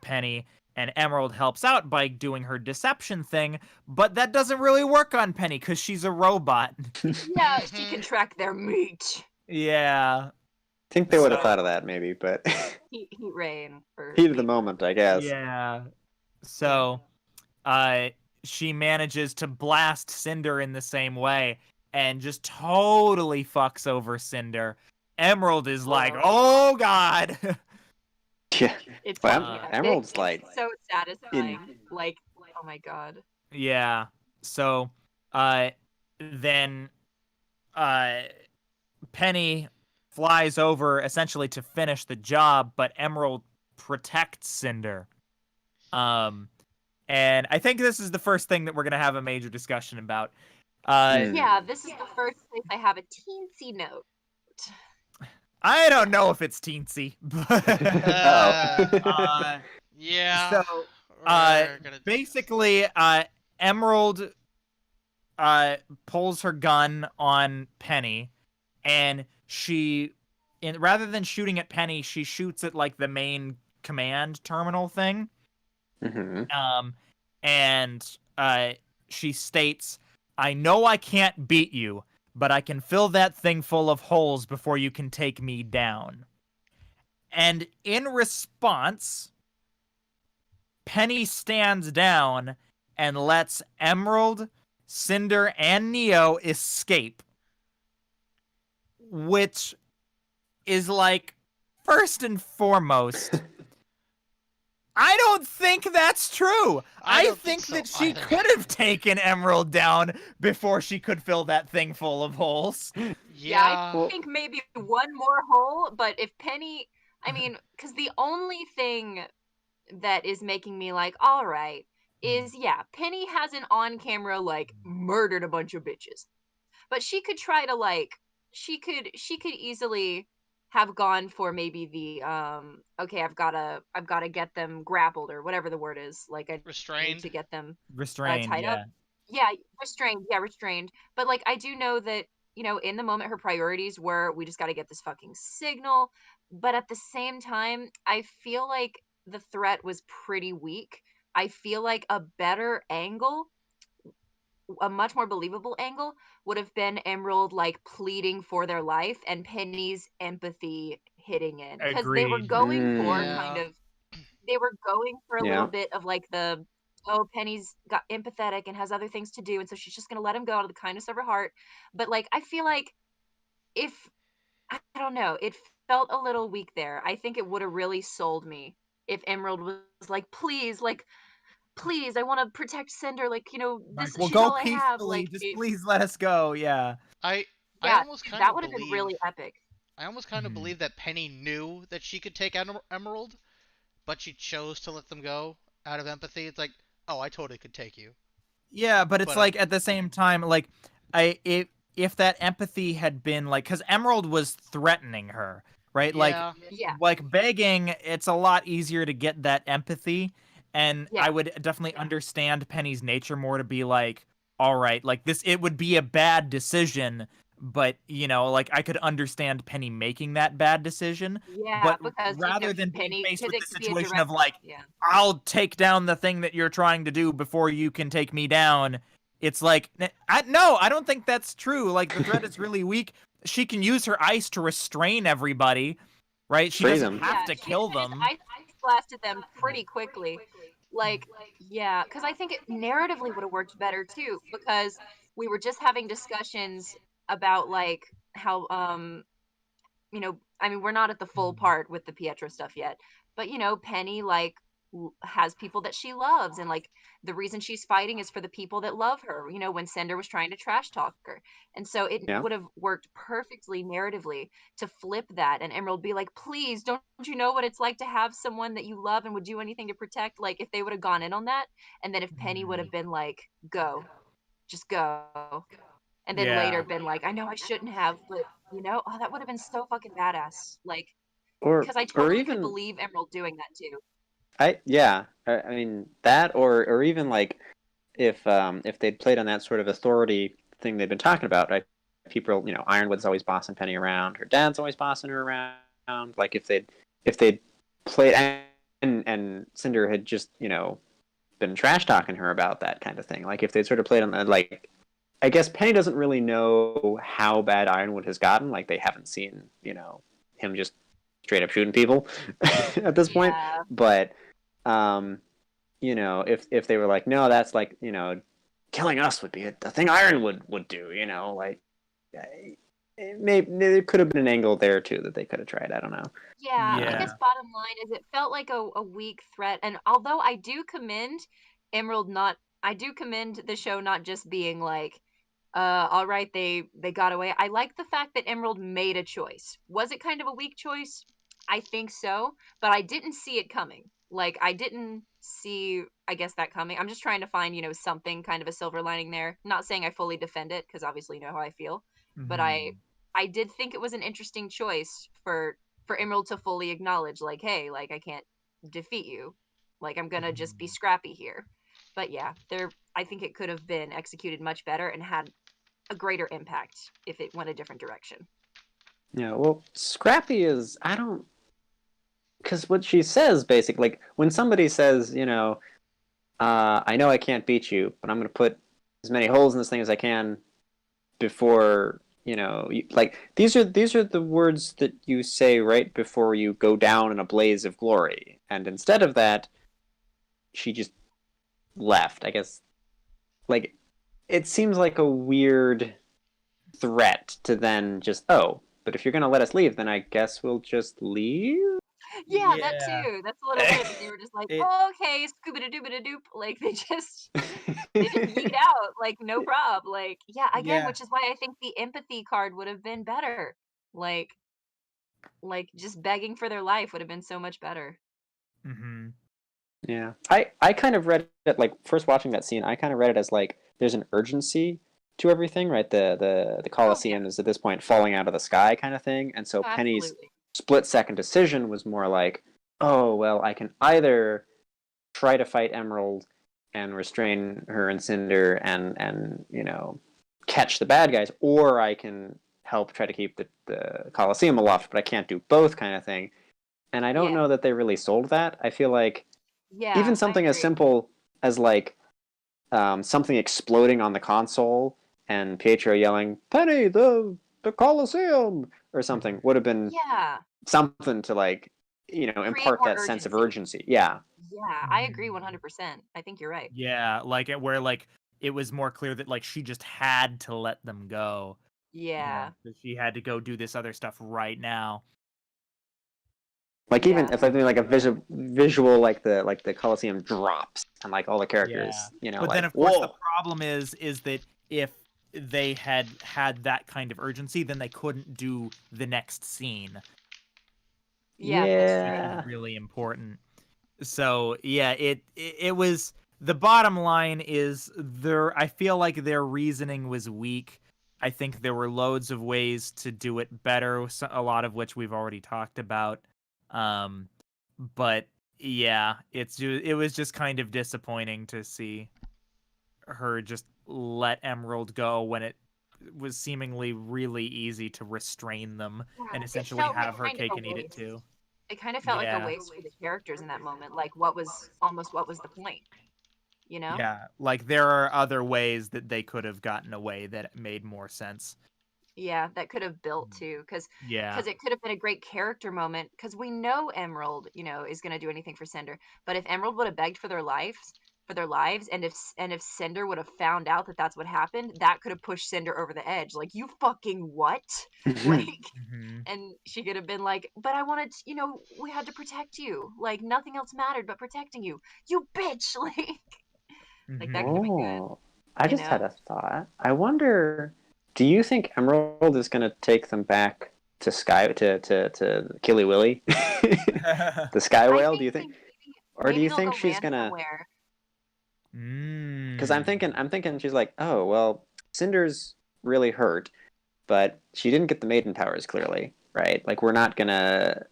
Speaker 2: Penny, and Emerald helps out by doing her deception thing, but that doesn't really work on Penny, because she's a robot.
Speaker 5: Yeah, she can track their meat.
Speaker 2: Yeah.
Speaker 3: I think they would have
Speaker 2: So-
Speaker 3: thought of that maybe, but
Speaker 5: Heat rain. For
Speaker 3: heat of the moment, I guess.
Speaker 2: Yeah. So, she manages to blast Cinder in the same way and just totally fucks over Cinder. Emerald is like, oh god.
Speaker 3: Yeah.
Speaker 5: It's
Speaker 3: Well,
Speaker 5: yeah,
Speaker 3: Emerald's
Speaker 5: it's
Speaker 3: like
Speaker 5: so satisfying. Like, oh my god.
Speaker 2: Yeah. So, then, Penny flies over essentially to finish the job, but Emerald protects Cinder. And I think this is the first thing that we're gonna have a major discussion about.
Speaker 5: Yeah, this is the first place I have a teensy note.
Speaker 2: I don't know if it's teensy, but
Speaker 4: Yeah.
Speaker 2: so
Speaker 4: we're gonna-
Speaker 2: basically, Emerald pulls her gun on Penny, and rather than shooting at Penny, she shoots at like the main command terminal thing.
Speaker 3: Mm-hmm.
Speaker 2: And she states, "I know I can't beat you, but I can fill that thing full of holes before you can take me down." And in response, Penny stands down and lets Emerald, Cinder, and Neo escape. Which is like, first and foremost, I don't think that's true. I
Speaker 4: don't
Speaker 2: think
Speaker 4: so
Speaker 2: that she
Speaker 4: either.
Speaker 2: could have taken Emerald down before she could fill that thing full of holes.
Speaker 5: Yeah, I
Speaker 3: Well-
Speaker 5: think maybe one more hole, but if Penny, I mean, because the only thing that is making me like, all right, is Penny hasn't on camera like murdered a bunch of bitches, but she could try to like she could easily have gone for maybe the okay, I've gotta get them grappled or whatever the word is, like I need
Speaker 4: Restrained.
Speaker 5: to get them
Speaker 2: Restrained,
Speaker 5: tied up.
Speaker 2: yeah.
Speaker 5: Yeah, restrained. But like I do know that, in the moment her priorities were we just got to get this fucking signal. But at the same time, I feel like the threat was pretty weak. I feel like a better angle, a much more believable angle would have been Emerald like pleading for their life and Penny's empathy hitting in, because they were
Speaker 2: Agreed.
Speaker 5: going for
Speaker 3: Mm,
Speaker 5: kind
Speaker 4: Yeah.
Speaker 5: of they were going for a little
Speaker 3: yeah.
Speaker 5: bit of like the, oh, Penny's got empathetic and has other things to do, and so she's just gonna let him go out of the kindness of her heart. But like I feel like if I don't know, it felt a little weak there. I think it would have really sold me if Emerald was like, please, I want to protect Cinder. Like,
Speaker 2: Like,
Speaker 5: this
Speaker 2: we'll
Speaker 5: she's
Speaker 2: go
Speaker 5: all I have.
Speaker 2: peacefully.
Speaker 5: Like,
Speaker 2: Just please let us go. Yeah.
Speaker 4: I
Speaker 5: yeah,
Speaker 4: almost kind
Speaker 5: that
Speaker 4: of
Speaker 5: would have been
Speaker 4: believe
Speaker 5: really epic.
Speaker 4: I almost kind of
Speaker 2: Mhm.
Speaker 4: believe that Penny knew that she could take Emerald, but she chose to let them go out of empathy. It's like, oh, I totally could take you,
Speaker 2: Yeah, but it's
Speaker 4: but
Speaker 2: like at the same time, like I if that empathy had been like, because Emerald was threatening her, right?
Speaker 4: yeah,
Speaker 5: Yeah,
Speaker 2: Like begging, it's a lot easier to get that empathy, and I
Speaker 5: yeah,
Speaker 2: would definitely understand Penny's nature more to be like, all right, like this, it would be a bad decision, but like I could understand Penny making that bad decision,
Speaker 5: yeah.
Speaker 2: but
Speaker 5: Because
Speaker 2: rather than being
Speaker 5: Penny,
Speaker 2: faced
Speaker 5: because
Speaker 2: with the
Speaker 5: it could be a
Speaker 2: situation
Speaker 5: direct.
Speaker 2: of like,
Speaker 5: Yeah,
Speaker 2: I'll take down the thing that you're trying to do before you can take me down. It's like, no, I don't think that's true. Like, the threat is really weak. She can use her ice to restrain everybody, right? She
Speaker 3: Freeze
Speaker 2: doesn't
Speaker 3: him.
Speaker 2: have
Speaker 5: yeah.
Speaker 2: to
Speaker 5: She
Speaker 2: kill
Speaker 5: could have just
Speaker 2: them.
Speaker 5: ice blasted them pretty quickly. Like, yeah, because I think it narratively would have worked better too. Because we were just having discussions about like how I mean, we're not at the full part with the Pietro stuff yet, but Penny like has people that she loves, and like the reason she's fighting is for the people that love her. When Cinder was trying to trash talk her, and so it
Speaker 3: Yeah.
Speaker 5: would have worked perfectly narratively to flip that, and Emerald be like, "Please, don't you know what it's like to have someone that you love and would do anything to protect?" Like if they would have gone in on that, and then if Penny would have been like, "Go, just go," and then later
Speaker 2: Yeah.
Speaker 5: been like, I know I shouldn't have, but oh, that would have been so fucking badass. Like,
Speaker 3: Or
Speaker 5: because I
Speaker 3: or
Speaker 5: totally could
Speaker 3: even
Speaker 5: believe Emerald doing that too.
Speaker 3: I mean that, or even like if they'd played on that sort of authority thing they've been talking about, right? People, Ironwood's always bossing Penny around, her dad's always bossing her around. Like if they'd played, and Cinder had just been trash talking her about that kind of thing. Like if they'd sort of played on that, like I guess Penny doesn't really know how bad Ironwood has gotten. Like they haven't seen him just straight up shooting people at this point.
Speaker 5: Yeah,
Speaker 3: But um, if they were like, no, that's like, killing us would be the thing Ironwood would do, like maybe there could have been an angle there too that they could have tried. I don't know.
Speaker 5: yeah. I
Speaker 2: Yeah.
Speaker 5: guess bottom line is it felt like a weak threat, and although I do commend Emerald, not I do commend the show not just being like, all right, they got away. I like the fact that Emerald made a choice. Was it kind of a weak choice? I think so, but I didn't see it coming. Like I didn't see, I guess, that coming. I'm just trying to find, something kind of a silver lining there. Not saying I fully defend it because obviously you know how I feel, but I
Speaker 2: Mhm.
Speaker 5: I did think it was an interesting choice for Emerald to fully acknowledge like, hey, like I can't defeat you. Like I'm going to just be scrappy here. But yeah, I think it could have been executed much better and had a greater impact if it went a different direction.
Speaker 3: Yeah. Well, Scrappy is I don't because what she says basically, like when somebody says, I know I can't beat you, but I'm going to put as many holes in this thing as I can before like these are the words that you say right before you go down in a blaze of glory, and instead of that she just left, I guess. Like it seems like a weird threat to then just, oh, but if you're going to let us leave, then I guess we'll just leave.
Speaker 5: Yeah, that
Speaker 2: Yeah.
Speaker 5: too. That's a little weird that they were just like,
Speaker 2: It
Speaker 5: oh, okay, scuba doo ba doop. Like they just yeet out, like no prob. Like, yeah, again,
Speaker 2: yeah.
Speaker 5: which is why I think the empathy card would have been better. Like just begging for their life would have been so much better.
Speaker 2: Mhm.
Speaker 3: Yeah. I kind of read it like first watching that scene, I kind of read it as like there's an urgency to everything, right? The Colosseum is at this point falling out of the sky kind of thing. And so
Speaker 5: Oh,
Speaker 3: Penny's
Speaker 5: absolutely.
Speaker 3: split second decision was more like, oh well, I can either try to fight Emerald and restrain her and Cinder and catch the bad guys, or I can help try to keep the Colosseum aloft, but I can't do both kind of thing. And I don't
Speaker 5: Yeah.
Speaker 3: know that they really sold that. I feel like
Speaker 5: Yeah,
Speaker 3: even
Speaker 5: I
Speaker 3: something as
Speaker 5: agree.
Speaker 3: simple as like something exploding on the console and Pietro yelling "Penny, the Colosseum" or something would have been
Speaker 5: Yeah,
Speaker 3: something to like
Speaker 5: create
Speaker 3: impart
Speaker 5: more
Speaker 3: that sense of
Speaker 5: urgency.
Speaker 3: urgency. Yeah.
Speaker 5: Yeah, I agree 100%. I think you're right.
Speaker 2: Yeah, like where like it was more clear that like she just had to let them go.
Speaker 5: Yeah,
Speaker 2: That she had to go do this other stuff right now.
Speaker 3: Like even
Speaker 5: yeah,
Speaker 3: if I think like a visual like the Colosseum drops and like all the
Speaker 2: Yeah.
Speaker 3: characters,
Speaker 2: But then
Speaker 3: like
Speaker 2: of course the
Speaker 3: whoa.
Speaker 2: problem is that if they had that kind of urgency, then they couldn't do the next scene,
Speaker 5: yeah, that's true.
Speaker 2: which is
Speaker 3: Yeah.
Speaker 2: really important. So yeah, it was the bottom line is I feel like their reasoning was weak. I think there were loads of ways to do it better, a lot of which we've already talked about. Um, but yeah, it was just kind of disappointing to see her just let Emerald go when it was seemingly really easy to restrain them and
Speaker 5: Yeah, it
Speaker 2: essentially
Speaker 5: felt like
Speaker 2: have her
Speaker 5: kind of
Speaker 2: cake
Speaker 5: a
Speaker 2: and eat it
Speaker 5: waste.
Speaker 2: too.
Speaker 5: It kind of felt like a
Speaker 2: Yeah.
Speaker 5: waste for the characters in that moment. Like, what was the point? You know?
Speaker 2: Yeah, like there are other ways that they could have gotten away that made more sense.
Speaker 5: Yeah, that could have built too,
Speaker 2: Yeah.
Speaker 5: because it could have been a great character moment. Because we know Emerald, is going to do anything for Cinder. But if Emerald would have begged for their lives, and if Cinder would have found out that that's what happened, that could have pushed Cinder over the edge. Like, you fucking what? Like,
Speaker 2: Hmm.
Speaker 5: and she could have been like, but I wanted, we had to protect you. Like, nothing else mattered but protecting you. You bitch. Like that
Speaker 2: Hmm.
Speaker 5: could have been good.
Speaker 3: Oh, I
Speaker 5: You
Speaker 3: just had
Speaker 5: know?
Speaker 3: a thought. I wonder, do you think Emerald is going to take them back to Sky to Killy Willy, the Sky
Speaker 5: I
Speaker 3: Whale? Do
Speaker 5: think
Speaker 3: you think, or do
Speaker 5: maybe
Speaker 3: you
Speaker 5: they'll
Speaker 3: think
Speaker 5: go
Speaker 3: she's
Speaker 5: land
Speaker 3: gonna?
Speaker 5: somewhere.
Speaker 3: Because I'm thinking,
Speaker 2: Mm.
Speaker 3: she's like, oh well, Cinder's really hurt, but she didn't get the maiden powers clearly, right? Like we're not gonna,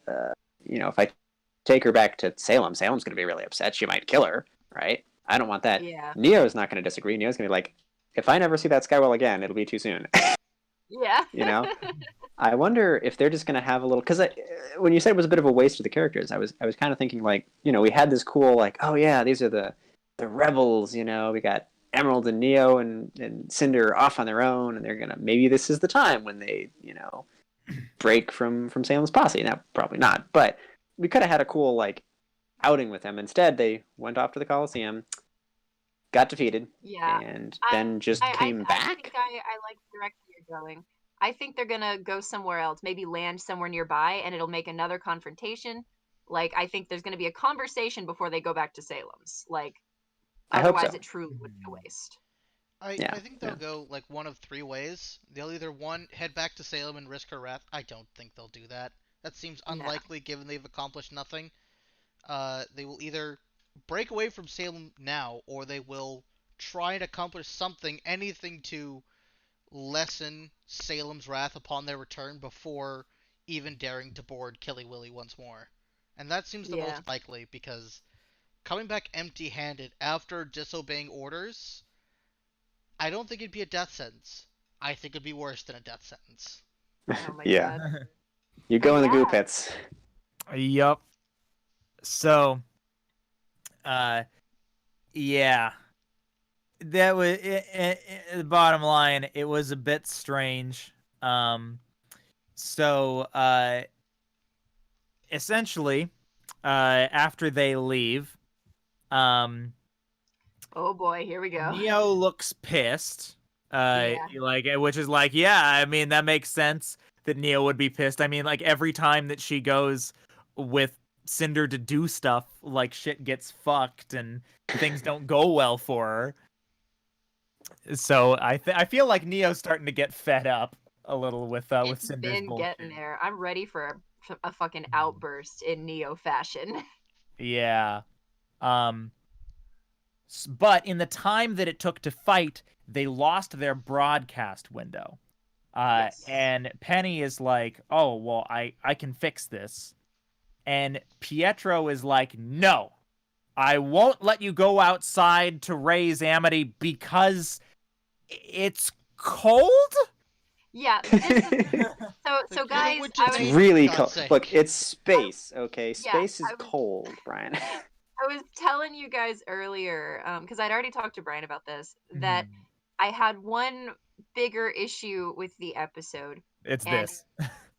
Speaker 3: if I take her back to Salem, Salem's gonna be really upset. She might kill her, right? I don't want that.
Speaker 5: Yeah.
Speaker 3: Neo's not gonna disagree. Neo's gonna be like, if I never see that Skywell again, it'll be too soon.
Speaker 5: Yeah.
Speaker 3: you know. I wonder if they're just gonna have a little because when you said it was a bit of a waste for the characters, I was kind of thinking like we had this cool like oh yeah these are the rebels we got Emerald and Neo and Cinder off on their own and they're gonna maybe this is the time when they break from Salem's posse. Now probably not, but we could have had a cool like outing with them. Instead, they went off to the Coliseum, got defeated,
Speaker 5: Yeah.
Speaker 3: and
Speaker 5: I
Speaker 3: then just came
Speaker 5: I think
Speaker 3: back.
Speaker 5: I like the direction you're going. I think they're gonna go somewhere else, maybe land somewhere nearby, and it'll make another confrontation. Like, I think there's gonna be a conversation before they go back to Salem's. Like,
Speaker 3: I hope
Speaker 5: otherwise
Speaker 3: so.
Speaker 5: it truly would be a waste.
Speaker 3: Yeah,
Speaker 4: I think they'll
Speaker 3: yeah.
Speaker 4: go like one of three ways. They'll either one head back to Salem and risk her wrath. I don't think they'll do that. That seems
Speaker 5: No.
Speaker 4: unlikely given they've accomplished nothing. They will either break away from Salem now, or they will try and accomplish something, anything to lessen Salem's wrath upon their return before even daring to board Killy Willy once more. And that seems the
Speaker 5: Yeah.
Speaker 4: most likely because coming back empty-handed after disobeying orders, I don't think it'd be a death sentence. I think it'd be worse than a death sentence.
Speaker 5: Oh my
Speaker 3: Yeah.
Speaker 5: god.
Speaker 3: You
Speaker 5: But
Speaker 3: go in the goo
Speaker 5: yeah.
Speaker 3: pits.
Speaker 2: Yup. So, uh, yeah, that was the bottom line. It was a bit strange. So, essentially, after they leave, um,
Speaker 5: Oh boy, here we go.
Speaker 2: Neo looks pissed.
Speaker 5: Yeah.
Speaker 2: Which is like, yeah, I mean, that makes sense that Neo would be pissed. I mean, like, every time that she goes with Cinder to do stuff, like, shit gets fucked and things don't go well for her. So I feel like Neo's starting to get fed up a little with
Speaker 5: It's
Speaker 2: Cinder's
Speaker 5: been
Speaker 2: bullshit.
Speaker 5: getting there. I'm ready for a fucking outburst in Neo fashion.
Speaker 2: Yeah. But in the time that it took to fight, they lost their broadcast window.
Speaker 5: Yes.
Speaker 2: And Penny is like, oh, well, I can fix this. And Pietro is like, no, I won't let you go outside to raise Amity because it's cold?
Speaker 5: Yeah, this is so
Speaker 4: For the
Speaker 5: guys,
Speaker 4: winter
Speaker 5: I was
Speaker 4: maiden,
Speaker 3: Really
Speaker 4: for
Speaker 3: cold.
Speaker 4: God's sake.
Speaker 3: Look, it's space, okay? Space is
Speaker 5: I was-
Speaker 3: cold, Brian.
Speaker 5: I was telling you guys earlier, because I'd already talked to Brian about this, that
Speaker 2: Mhm.
Speaker 5: I had one bigger issue with the episode,
Speaker 2: It's
Speaker 5: and
Speaker 2: this.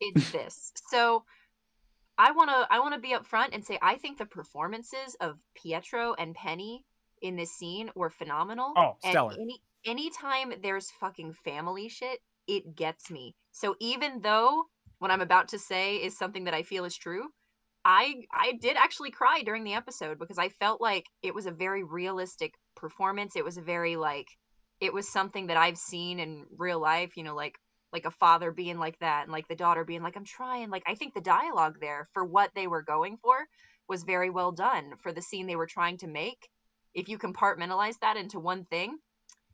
Speaker 5: it's this. So I wanna be upfront and say I think the performances of Pietro and Penny in this scene were phenomenal.
Speaker 2: Oh,
Speaker 5: And
Speaker 2: stellar.
Speaker 5: anytime there's fucking family shit, it gets me. So even though what I'm about to say is something that I feel is true, I did actually cry during the episode because I felt like it was a very realistic performance. It was a very it was something that I've seen in real life, like a father being like that and like the daughter being like I'm trying. Like I think the dialogue there for what they were going for was very well done for the scene they were trying to make. If you compartmentalize that into one thing,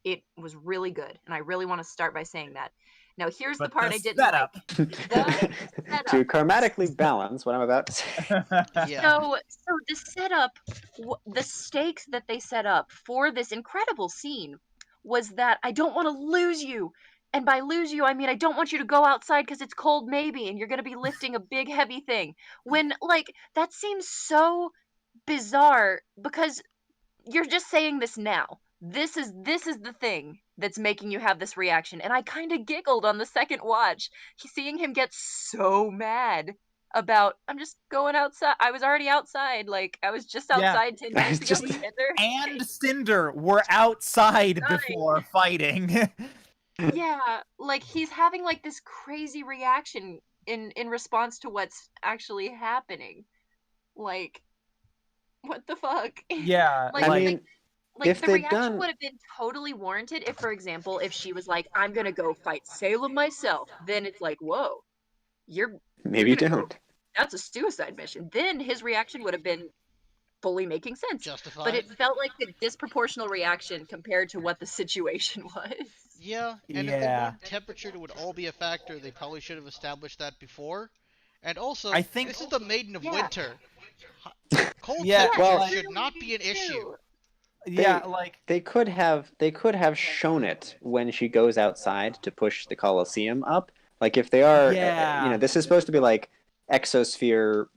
Speaker 5: it was really good. And I really want to start by saying that. Now here's the
Speaker 2: But
Speaker 5: part
Speaker 2: the
Speaker 5: I didn't
Speaker 2: setup.
Speaker 5: like.
Speaker 3: To karmatically balance what I'm about to say.
Speaker 4: Yeah.
Speaker 5: So the setup, the stakes that they set up for this incredible scene was that I don't want to lose you. And by lose you, I mean I don't want you to go outside because it's cold maybe and you're going to be lifting a big heavy thing. When like that seems so bizarre because you're just saying this now. This is the thing that's making you have this reaction. And I kind of giggled on the second watch, seeing him get so mad about I'm just going outside. I was already outside. Like I was just
Speaker 2: Yeah.
Speaker 5: outside 10 minutes ago
Speaker 3: Just-
Speaker 5: with Cinder.
Speaker 2: And Cinder were outside before fighting.
Speaker 5: Yeah, like he's having like this crazy reaction in response to what's actually happening. Like what the fuck?
Speaker 2: Yeah,
Speaker 5: Like,
Speaker 3: I
Speaker 2: like,
Speaker 3: mean,
Speaker 5: like
Speaker 3: if
Speaker 5: the
Speaker 3: they'd
Speaker 5: reaction
Speaker 3: done-
Speaker 5: would have been totally warranted if, for example, if she was like, "I'm gonna go fight Salem myself," then it's like, "Whoa, you're
Speaker 3: maybe
Speaker 5: gonna go-
Speaker 3: don't.
Speaker 5: that's a suicide mission." Then his reaction would have been fully making sense.
Speaker 4: Justified.
Speaker 5: But it felt like a disproportional reaction compared to what the situation was.
Speaker 4: Yeah, and if they
Speaker 2: Yeah.
Speaker 4: want temperature to all be a factor, they probably should have established that before. And also,
Speaker 2: I think-
Speaker 4: this is the Maiden of
Speaker 5: Yeah.
Speaker 4: Winter. Cold
Speaker 2: Yeah,
Speaker 4: temperature
Speaker 3: well-
Speaker 4: should not be an issue.
Speaker 2: yeah, like,
Speaker 3: They could have shown it when she goes outside to push the Colosseum up. Like if they are,
Speaker 2: Yeah.
Speaker 3: this is supposed to be like exosphere,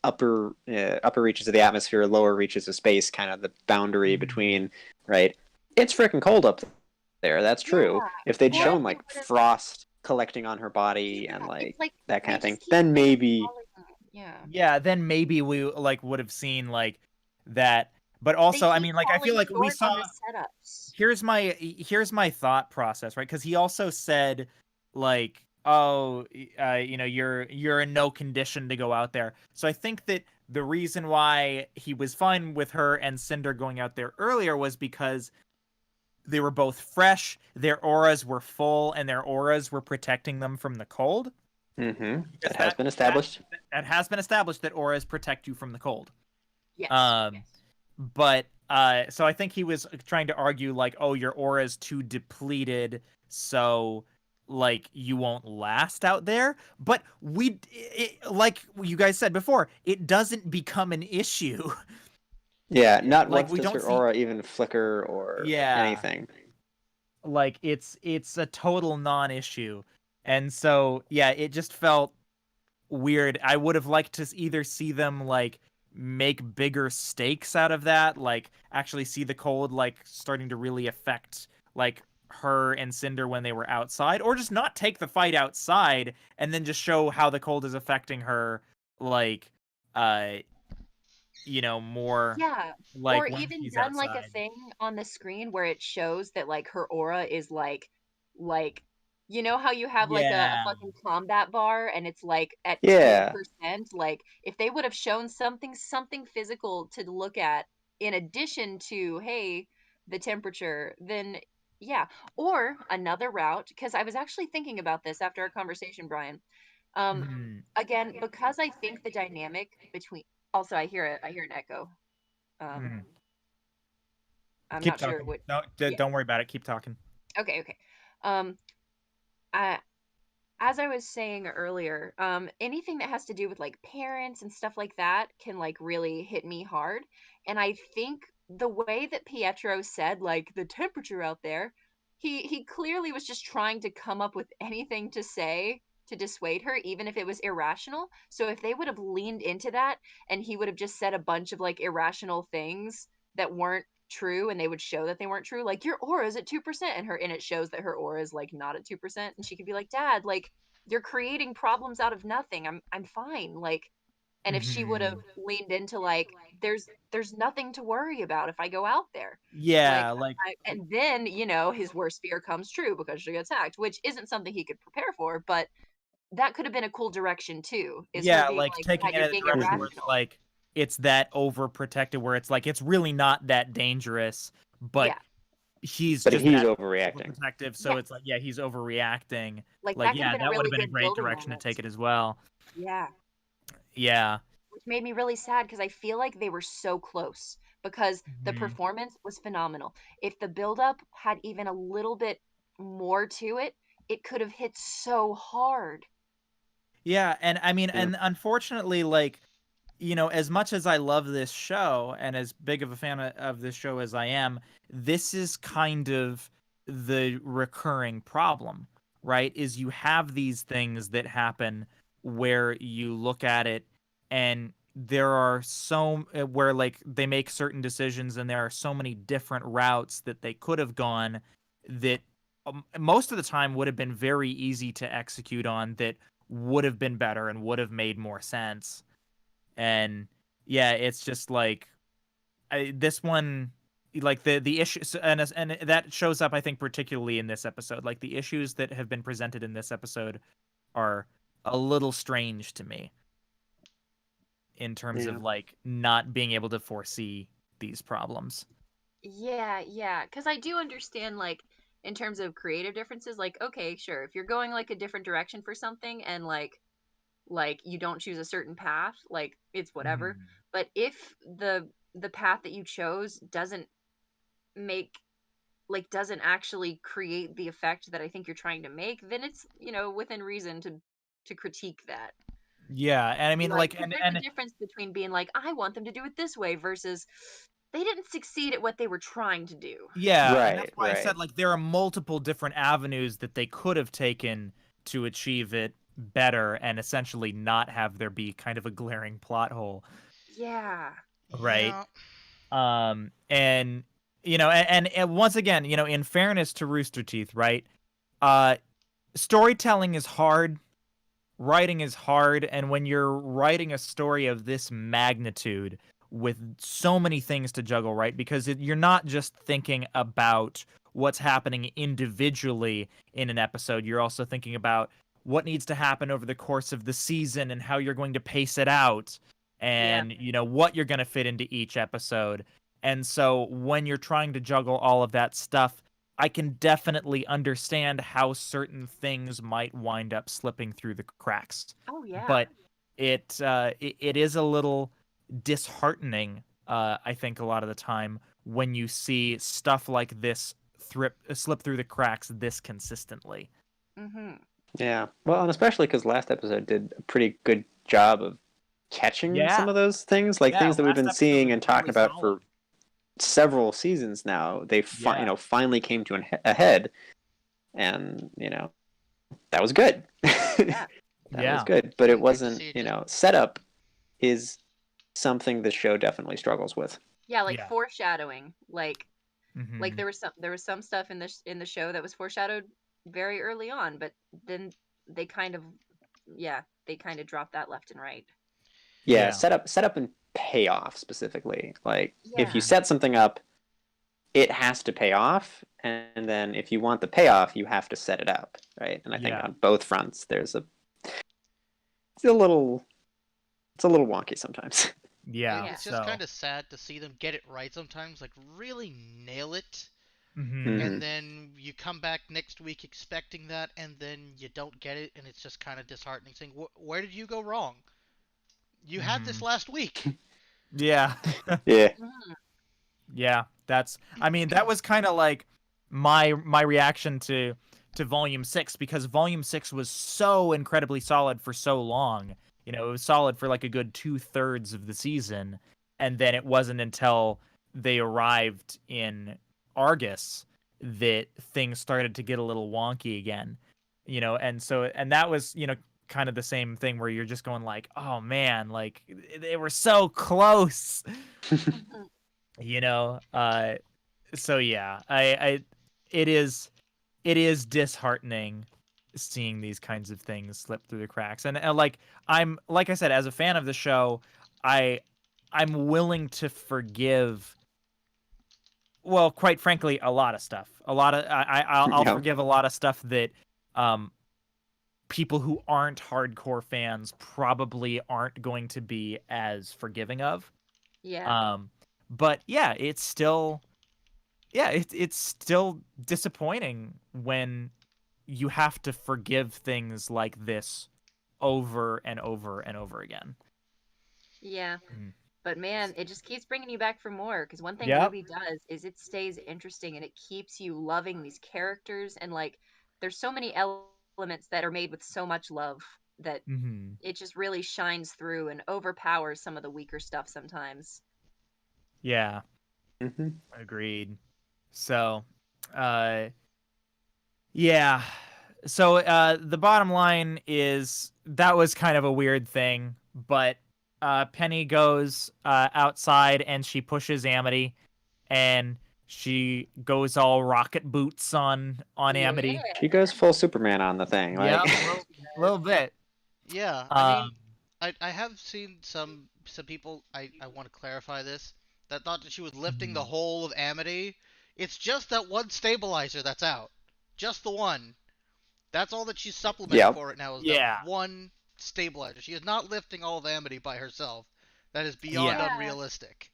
Speaker 3: upper reaches of the atmosphere, lower reaches of space, kind of the boundary
Speaker 2: Mhm.
Speaker 3: between, right? It's freaking cold up there. That's true.
Speaker 5: Yeah.
Speaker 3: If they'd
Speaker 5: Or
Speaker 3: shown
Speaker 5: they
Speaker 3: like
Speaker 5: would've-
Speaker 3: collecting collecting on her body and
Speaker 5: Yeah,
Speaker 3: like
Speaker 5: it's like
Speaker 3: that kind
Speaker 5: they
Speaker 3: of thing,
Speaker 5: just keep
Speaker 3: then maybe
Speaker 5: Yeah.
Speaker 2: yeah, then maybe we like would have seen like that. But also,
Speaker 5: They
Speaker 2: I
Speaker 5: keep
Speaker 2: mean, like I feel
Speaker 5: falling
Speaker 2: like we
Speaker 5: short on
Speaker 2: saw.
Speaker 5: the setups.
Speaker 2: Here's my thought process, right? Because he also said like, oh, you're in no condition to go out there. So I think that the reason why he was fine with her and Cinder going out there earlier was because they were both fresh, their auras were full, and their auras were protecting them from the cold.
Speaker 3: that has been established.
Speaker 2: That has been established that auras protect you from the cold.
Speaker 5: Yes.
Speaker 2: Yes. But so I think he was trying to argue like, oh, your aura is too depleted, so like you won't last out there. But like you guys said before, it doesn't become an issue.
Speaker 3: Yeah, not
Speaker 2: Like,
Speaker 3: once
Speaker 2: we
Speaker 3: does
Speaker 2: don't
Speaker 3: her
Speaker 2: see-
Speaker 3: aura even flicker or
Speaker 2: Yeah.
Speaker 3: anything.
Speaker 2: Like it's a total non-issue. And so yeah, it just felt weird. I would have liked to either see them like make bigger stakes out of that, like actually see the cold like starting to really affect like her and Cinder when they were outside, or just not take the fight outside and then just show how the cold is affecting her, like more
Speaker 5: Yeah.
Speaker 2: like
Speaker 5: Or
Speaker 2: when
Speaker 5: even
Speaker 2: she's
Speaker 5: done like
Speaker 2: outside.
Speaker 5: a thing on the screen where it shows that like her aura is like you know how you have like a
Speaker 2: Yeah.
Speaker 5: fucking combat bar and it's like at
Speaker 3: Yeah.
Speaker 5: 10%? Like if they would have shown something physical to look at in addition to hey the temperature, then yeah. Or another route, because I was actually thinking about this after our conversation, Brian.
Speaker 2: Mhm.
Speaker 5: Again, because I think the dynamic between also I hear an echo.
Speaker 2: Mhm.
Speaker 5: I'm
Speaker 2: Keep
Speaker 5: not sure
Speaker 2: talking.
Speaker 5: what.
Speaker 2: No,
Speaker 5: Yeah.
Speaker 2: don't worry about it. Keep talking.
Speaker 5: Okay. Okay. Um, I as I was saying earlier, anything that has to do with like parents and stuff like that can like really hit me hard. And I think the way that Pietro said like the temperature out there, he clearly was just trying to come up with anything to say to dissuade her, even if it was irrational. So if they would have leaned into that and he would have just said a bunch of like irrational things that weren't true and they would show that they weren't true, like your aura is at 2% and it shows that her aura is like not at 2%, and she could be like, Dad, like you're creating problems out of nothing. I'm fine. Like, and if she would have
Speaker 2: Mhm.
Speaker 5: leaned into like there's nothing to worry about if I go out there. Like
Speaker 2: Yeah, like
Speaker 5: and then, his worst fear comes true because she gets hacked, which isn't something he could prepare for, but that could have been a cool direction too. Is her
Speaker 2: yeah,
Speaker 5: being
Speaker 2: like
Speaker 5: like,
Speaker 2: taking
Speaker 5: Dad,
Speaker 2: it
Speaker 5: you're
Speaker 2: in a
Speaker 5: being
Speaker 2: direction where it's
Speaker 5: irrational.
Speaker 2: like it's that overprotective, where it's like it's really not that dangerous, but
Speaker 5: Yeah.
Speaker 2: he's
Speaker 3: But
Speaker 2: just
Speaker 3: he's
Speaker 2: that
Speaker 3: overreacting.
Speaker 2: overprotective. So
Speaker 5: Yeah.
Speaker 2: it's like, yeah, he's overreacting.
Speaker 5: Like
Speaker 2: Like,
Speaker 5: that could have
Speaker 2: yeah,
Speaker 5: been a
Speaker 2: that would have
Speaker 5: really
Speaker 2: been a
Speaker 5: good
Speaker 2: great
Speaker 5: building
Speaker 2: direction to
Speaker 5: moment.
Speaker 2: take it as well.
Speaker 5: Yeah.
Speaker 2: Yeah.
Speaker 5: Which made me really sad because I feel like they were so close because the
Speaker 2: Mhm.
Speaker 5: performance was phenomenal. If the buildup had even a little bit more to it, it could have hit so hard.
Speaker 2: Yeah, and I mean,
Speaker 3: Yeah.
Speaker 2: and unfortunately, like, as much as I love this show and as big of a fan of this show as I am, this is kind of the recurring problem, right? Is you have these things that happen where you look at it and there are where like they make certain decisions and there are so many different routes that they could have gone that most of the time would have been very easy to execute on, that would have been better and would have made more sense. And yeah, it's just like this one, like the issues, and that shows up, I think, particularly in this episode. Like the issues that have been presented in this episode are a little strange to me in terms
Speaker 3: Yeah.
Speaker 2: of like not being able to foresee these problems.
Speaker 5: Yeah, yeah. Because I do understand, like, in terms of creative differences, like, okay, sure, if you're going like a different direction for something and like you don't choose a certain path, like it's whatever.
Speaker 2: Mhm.
Speaker 5: But if the path that you chose make doesn't actually create the effect that I think you're trying to make, then it's, within reason to critique that.
Speaker 2: Yeah, and I
Speaker 5: Be
Speaker 2: mean,
Speaker 5: like,
Speaker 2: like,
Speaker 5: because
Speaker 2: and
Speaker 5: there's a
Speaker 2: and
Speaker 5: difference between being like, I want them to do it this way versus they didn't succeed at what they were trying to do.
Speaker 2: yeah, and that's
Speaker 3: Right,
Speaker 2: why I
Speaker 3: right.
Speaker 2: said like there are multiple different avenues that they could have taken to achieve it better and essentially not have there be kind of a glaring plot hole,
Speaker 5: Yeah.
Speaker 2: right?
Speaker 4: Yeah.
Speaker 2: And and once again, in fairness to Rooster Teeth, right? Uh Storytelling is hard, writing is hard, and when you're writing a story of this magnitude with so many things to juggle, right? Because you're not just thinking about what's happening individually in an episode, you're also thinking about what needs to happen over the course of the season and how you're going to pace it out,
Speaker 5: Yeah.
Speaker 2: and what you're going to fit into each episode. And so when you're trying to juggle all of that stuff, I can definitely understand how certain things might wind up slipping through the cracks.
Speaker 5: Oh yeah.
Speaker 2: But it is a little disheartening, I think, a lot of the time when you see stuff like this slip through the cracks this consistently.
Speaker 5: Mhm.
Speaker 3: Yeah. Well, and especially because last episode did a pretty good job of catching
Speaker 2: Yeah,
Speaker 3: some of those things, like
Speaker 2: yeah.
Speaker 3: things that we've
Speaker 2: Last
Speaker 3: been
Speaker 2: episode
Speaker 3: seeing
Speaker 2: was
Speaker 3: and talking
Speaker 2: really
Speaker 3: about
Speaker 2: solid.
Speaker 3: for several seasons now. They
Speaker 2: Yeah,
Speaker 3: finally came to a head, and that was good.
Speaker 5: Yeah.
Speaker 3: That was
Speaker 2: yeah,
Speaker 3: good, but it
Speaker 4: And good to
Speaker 3: wasn't.
Speaker 4: see it.
Speaker 3: Setup is something the show definitely struggles with.
Speaker 5: Yeah, like
Speaker 2: yeah.
Speaker 5: foreshadowing. Like
Speaker 2: Hmm.
Speaker 5: there was some stuff in the show that was foreshadowed very early on, but then they kind of they kind of dropped that left and right.
Speaker 3: Yeah,
Speaker 2: Yeah.
Speaker 3: setup and payoff specifically. Like if you
Speaker 5: Yeah.
Speaker 3: set something up, it has to pay off, and then if you want the payoff, you have to set it up, right? And I think
Speaker 2: Yeah.
Speaker 3: on both fronts, it's a little wonky sometimes.
Speaker 2: Yeah.
Speaker 5: Yeah.
Speaker 4: It's just
Speaker 2: So.
Speaker 4: kind of sad to see them get it right sometimes, like really nail it,
Speaker 2: Hmm.
Speaker 3: Mhm.
Speaker 4: and then you come back next week expecting that, and then you don't get it, and it's just kind of disheartening. Saying, "Where did you go wrong? You had this
Speaker 2: Hmm.
Speaker 4: last week."
Speaker 2: Yeah.
Speaker 3: Yeah.
Speaker 2: Yeah, that was kind of like my reaction to Volume 6, because Volume 6 was so incredibly solid for so long. You know, it was solid for like a good 2/3 of the season, and then it wasn't until they arrived in Argus that things started to get a little wonky again. You know, and that was, kind of the same thing where you're just going like, "Oh man, like they were so close." You know, so yeah, it is disheartening seeing these kinds of things slip through the cracks. And like I said, as a fan of the show, I'm willing to forgive, well, quite frankly, a lot of stuff. I'll
Speaker 3: Yeah.
Speaker 2: forgive a lot of stuff that people who aren't hardcore fans probably aren't going to be as forgiving of.
Speaker 5: Yeah.
Speaker 2: But yeah, it's still disappointing when you have to forgive things like this over and over and over again.
Speaker 5: Yeah.
Speaker 2: Mm.
Speaker 5: But man, it just keeps bringing you back for more, because one thing
Speaker 2: Yep.
Speaker 5: RWBY does is it stays interesting and it keeps you loving these characters, and like there's so many elements that are made with so much love that
Speaker 2: Mm-hmm.
Speaker 5: it just really shines through and overpowers some of the weaker stuff sometimes.
Speaker 2: Yeah,
Speaker 3: Mm-hmm.
Speaker 2: agreed. So, yeah. So, the bottom line is that was kind of a weird thing, but Penny goes outside and she pushes Amity, and she goes all rocket boots on Amity.
Speaker 5: Yeah.
Speaker 3: She goes full Superman on the thing.
Speaker 2: Yeah,
Speaker 3: Like,
Speaker 2: a little bit.
Speaker 4: Yeah, I
Speaker 2: Um,
Speaker 4: mean, I have seen some people. I want to clarify this, that thought that she was lifting the whole of Amity. It's just that one stabilizer that's out, just the one. That's all that she's supplementing
Speaker 3: Yep.
Speaker 4: for right now is that
Speaker 2: Yeah.
Speaker 4: one stabilizer. She is not lifting all of Amity by herself. That is beyond
Speaker 2: Yeah.
Speaker 4: unrealistic.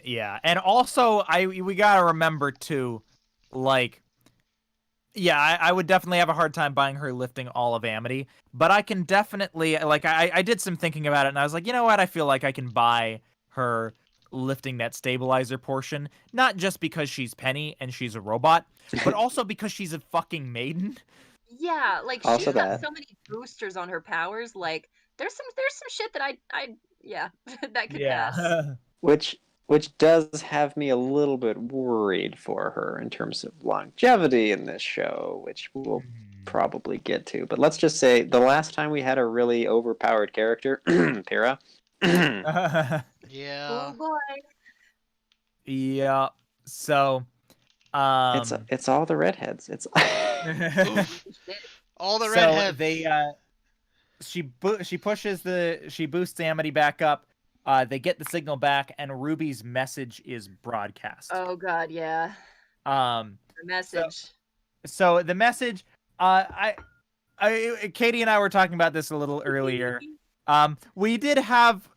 Speaker 2: Yeah, and also we gotta remember too, like, yeah, I would definitely have a hard time buying her lifting all of Amity, but I can definitely, like, I did some thinking about it, and I was like, you know what, I feel like I can buy her lifting that stabilizer portion, not just because she's Penny and she's a robot, but also because she's a fucking maiden.
Speaker 5: Yeah, like she's
Speaker 3: Also
Speaker 5: got
Speaker 3: that.
Speaker 5: so many boosters on her powers. Like there's some shit that I yeah, that could pass.
Speaker 2: Yeah.
Speaker 3: Which does have me a little bit worried for her in terms of longevity in this show, which we'll probably get to. But let's just say the last time we had a really overpowered character, Pyrrha.
Speaker 4: Yeah.
Speaker 5: Oh boy.
Speaker 2: Yeah. So,
Speaker 3: It's all the redheads. It's
Speaker 4: All the
Speaker 2: so
Speaker 4: redheads.
Speaker 2: they she boosts Amity back up. They get the signal back, and RWBY's message is broadcast.
Speaker 5: Oh god, yeah.
Speaker 2: The
Speaker 5: message.
Speaker 2: So the message, Katie and I were talking about this a little earlier. We did have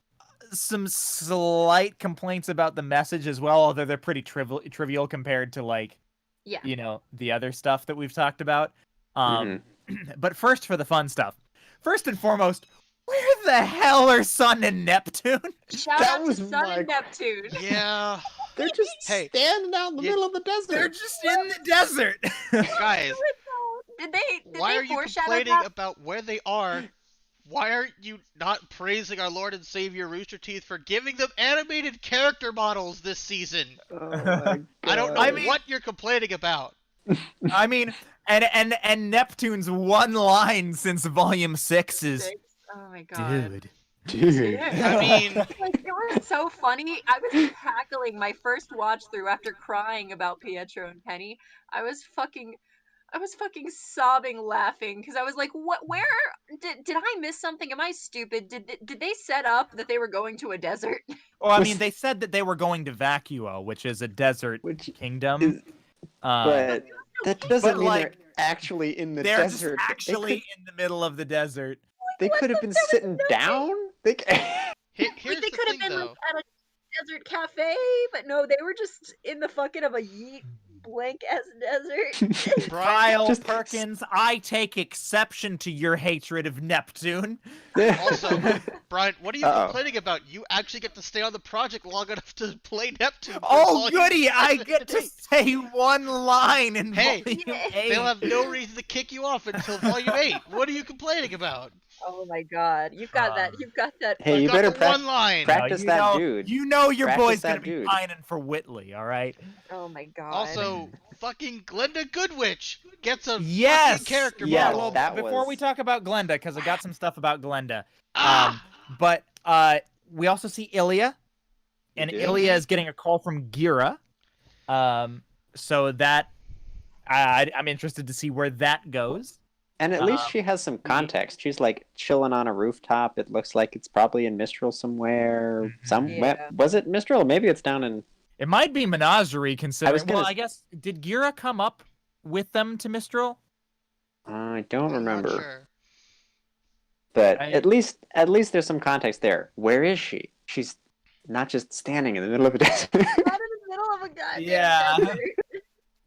Speaker 2: some slight complaints about the message as well, although they're pretty trivial compared to, like,
Speaker 5: yeah,
Speaker 2: the other stuff that we've talked about.
Speaker 3: Mm-hmm.
Speaker 2: But first, for the fun stuff. First and foremost, where the hell are Sun and Neptune?
Speaker 5: Shout
Speaker 3: That
Speaker 5: out
Speaker 3: was
Speaker 5: to Sun
Speaker 3: my
Speaker 5: and Neptune.
Speaker 4: Yeah.
Speaker 3: They're just
Speaker 4: Hey,
Speaker 3: standing out in the middle of the desert.
Speaker 2: They're just in the desert.
Speaker 4: Guys,
Speaker 5: Did they
Speaker 4: why are you
Speaker 5: foreshadow
Speaker 4: complaining
Speaker 5: that?
Speaker 4: about where they are? Why aren't you not praising our Lord and Savior Rooster Teeth for giving them animated character models this season?
Speaker 3: Oh my
Speaker 4: I don't know
Speaker 3: God.
Speaker 4: what you're complaining about.
Speaker 2: I mean, and Neptune's one line since Volume 6 is,
Speaker 5: Oh my god.
Speaker 2: dude.
Speaker 3: Dude.
Speaker 4: I mean,
Speaker 5: Like, it was so funny. I was cackling my first watch through after crying about Pietro and Penny. I was fucking sobbing laughing because I was like, "What? Where did I miss something? Am I stupid? Did they set up that they were going to a desert?"
Speaker 2: Well, I mean, they said that they were going to Vacuo, which is a desert
Speaker 3: Which
Speaker 2: kingdom.
Speaker 3: is- but that doesn't
Speaker 2: But,
Speaker 3: mean
Speaker 2: like,
Speaker 3: they're actually in the
Speaker 2: they're
Speaker 3: desert.
Speaker 2: just actually in the middle of the desert.
Speaker 3: They could have been sitting down.
Speaker 4: here's
Speaker 5: Like, they
Speaker 4: the
Speaker 5: could have
Speaker 4: thing,
Speaker 5: been
Speaker 4: though.
Speaker 5: like at a desert cafe, but no, they were just in the fucking of a yeet blank ass desert.
Speaker 4: Brian,
Speaker 2: Kyle
Speaker 3: Just-
Speaker 2: Perkins, I take exception to your hatred of Neptune.
Speaker 4: also, Brian, what are you
Speaker 3: Uh-oh.
Speaker 4: complaining about? You actually get to stay on the project long enough to play Neptune. for
Speaker 2: Oh,
Speaker 4: volume
Speaker 2: goody! I
Speaker 4: 7
Speaker 2: get to
Speaker 4: today.
Speaker 2: say one line in
Speaker 4: Hey,
Speaker 2: Volume
Speaker 5: Yeah.
Speaker 2: 8.
Speaker 4: They'll have no reason to kick you off until Volume 8. What are you complaining about?
Speaker 5: Oh my god, you've got that. You've got that.
Speaker 3: Hey,
Speaker 4: I've
Speaker 3: you
Speaker 4: got
Speaker 3: better
Speaker 4: the one line.
Speaker 3: practice
Speaker 2: you
Speaker 3: that
Speaker 2: know,
Speaker 3: dude.
Speaker 2: You know your
Speaker 3: Practice
Speaker 2: boy's
Speaker 3: that
Speaker 2: gonna be
Speaker 3: dude.
Speaker 2: pining for Whitley, all right?
Speaker 5: Oh my god.
Speaker 4: Also, fucking Glenda Goodwitch gets a
Speaker 2: Yes.
Speaker 4: fucking character
Speaker 3: Yes,
Speaker 4: model.
Speaker 2: Well,
Speaker 3: that
Speaker 2: before we
Speaker 3: was-
Speaker 2: talk about Glenda, because I got some stuff about Glenda.
Speaker 4: Ah!
Speaker 2: But we also see Ilya, and
Speaker 3: do?
Speaker 2: Ilya is getting a call from Gira. So that I'm interested to see where that goes.
Speaker 3: And at least she has some context. She's like chilling on a rooftop. It looks like it's probably in Mistral somewhere.
Speaker 5: Yeah.
Speaker 3: Was it Mistral? Maybe it's down in.
Speaker 2: It might be Menagerie, considering.
Speaker 3: gonna-
Speaker 2: Well, I guess did Gira come up with them to Mistral?
Speaker 3: I don't
Speaker 4: I'm not
Speaker 3: remember.
Speaker 4: sure.
Speaker 3: But
Speaker 2: I-
Speaker 3: at least there's some context there. Where is she? She's not just standing in the middle of a desert.
Speaker 5: Not in the middle of a goddamn
Speaker 2: Yeah.
Speaker 5: desert.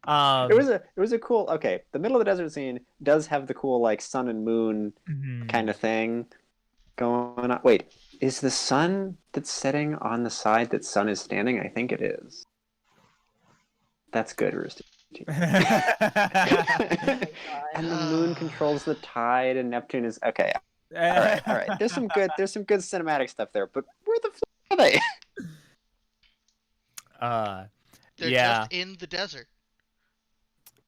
Speaker 3: It was a cool. Okay, the middle of the desert scene does have the cool like sun and moon
Speaker 2: mhm.
Speaker 3: kind of thing going on. Wait, is the sun that's setting on the side that sun is standing? I think it is. That's good, Rooster. And the moon controls the tide, and Neptune is okay. All right. There's some good cinematic stuff there, but where the fuck are they?
Speaker 4: They're
Speaker 2: Yeah.
Speaker 4: just in the desert.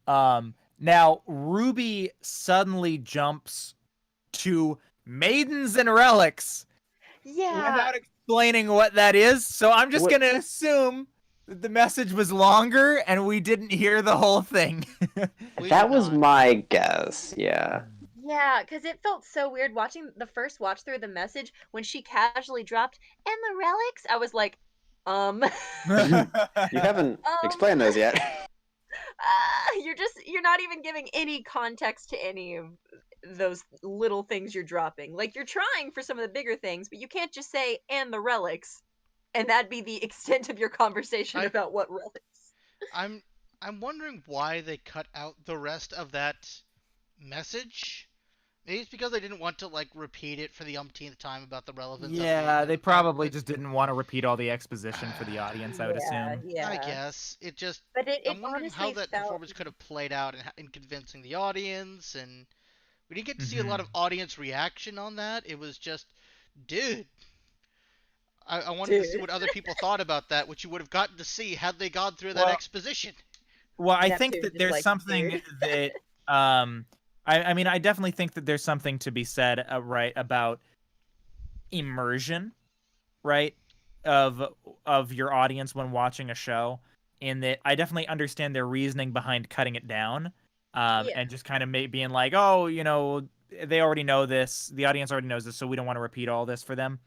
Speaker 2: Now Ruby suddenly jumps to maidens and relics
Speaker 5: Yeah.
Speaker 2: without explaining what that is. So I'm just
Speaker 3: What-
Speaker 2: gonna assume that the message was longer and we didn't hear the whole thing.
Speaker 4: We
Speaker 3: That
Speaker 4: did
Speaker 3: was
Speaker 4: not.
Speaker 3: my guess. Yeah.
Speaker 5: Yeah, because it felt so weird watching the first watch through the message when she casually dropped, and the relics. I was like,
Speaker 3: You haven't explained those yet.
Speaker 5: you're not even giving any context to any of those little things you're dropping. Like, you're trying for some of the bigger things, but you can't just say, and the relics, and that'd be the extent of your conversation about what relics.
Speaker 4: I'm wondering why they cut out the rest of that message. Maybe it's because they didn't want to like repeat it for the umpteenth time about the relevance.
Speaker 2: Yeah,
Speaker 4: of
Speaker 2: they probably just didn't want to repeat all the exposition for the audience, I would
Speaker 5: Yeah,
Speaker 2: assume.
Speaker 5: yeah.
Speaker 4: I guess it just.
Speaker 5: But it
Speaker 4: I'm wondering how
Speaker 5: honestly
Speaker 4: that
Speaker 5: felt...
Speaker 4: performance could have played out in convincing the audience, and we didn't get to see a lot
Speaker 2: Mhm.
Speaker 4: of audience reaction on that. It was just, dude. I wanted to see what other people thought about that, which you would have gotten to see had they gone through that
Speaker 2: Well,
Speaker 4: exposition.
Speaker 2: Well, I
Speaker 5: Neptune
Speaker 2: think that
Speaker 5: just,
Speaker 2: there's
Speaker 5: like,
Speaker 2: something
Speaker 5: dude.
Speaker 2: that I mean, I definitely think that there's something to be said, right, about immersion, right, of your audience when watching a show. In that, I definitely understand their reasoning behind cutting it down,
Speaker 5: Yeah.
Speaker 2: and just kind of being like, oh, you know, they already know this, the audience already knows this, so we don't want to repeat all this for them.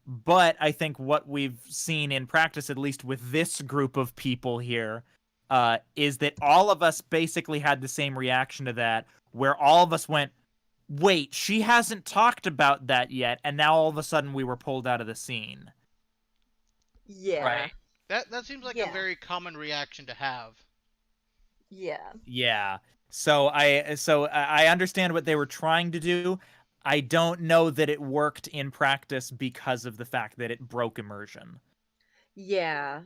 Speaker 2: But I think what we've seen in practice, at least with this group of people here, is that all of us basically had the same reaction to that, where all of us went, wait, she hasn't talked about that yet, and now all of a sudden we were pulled out of the scene.
Speaker 5: Yeah.
Speaker 2: Right.
Speaker 4: That seems like a
Speaker 5: Yeah.
Speaker 4: very common reaction to have.
Speaker 5: Yeah.
Speaker 2: Yeah. So I understand what they were trying to do. I don't know that it worked in practice because of the fact that it broke immersion.
Speaker 5: Yeah.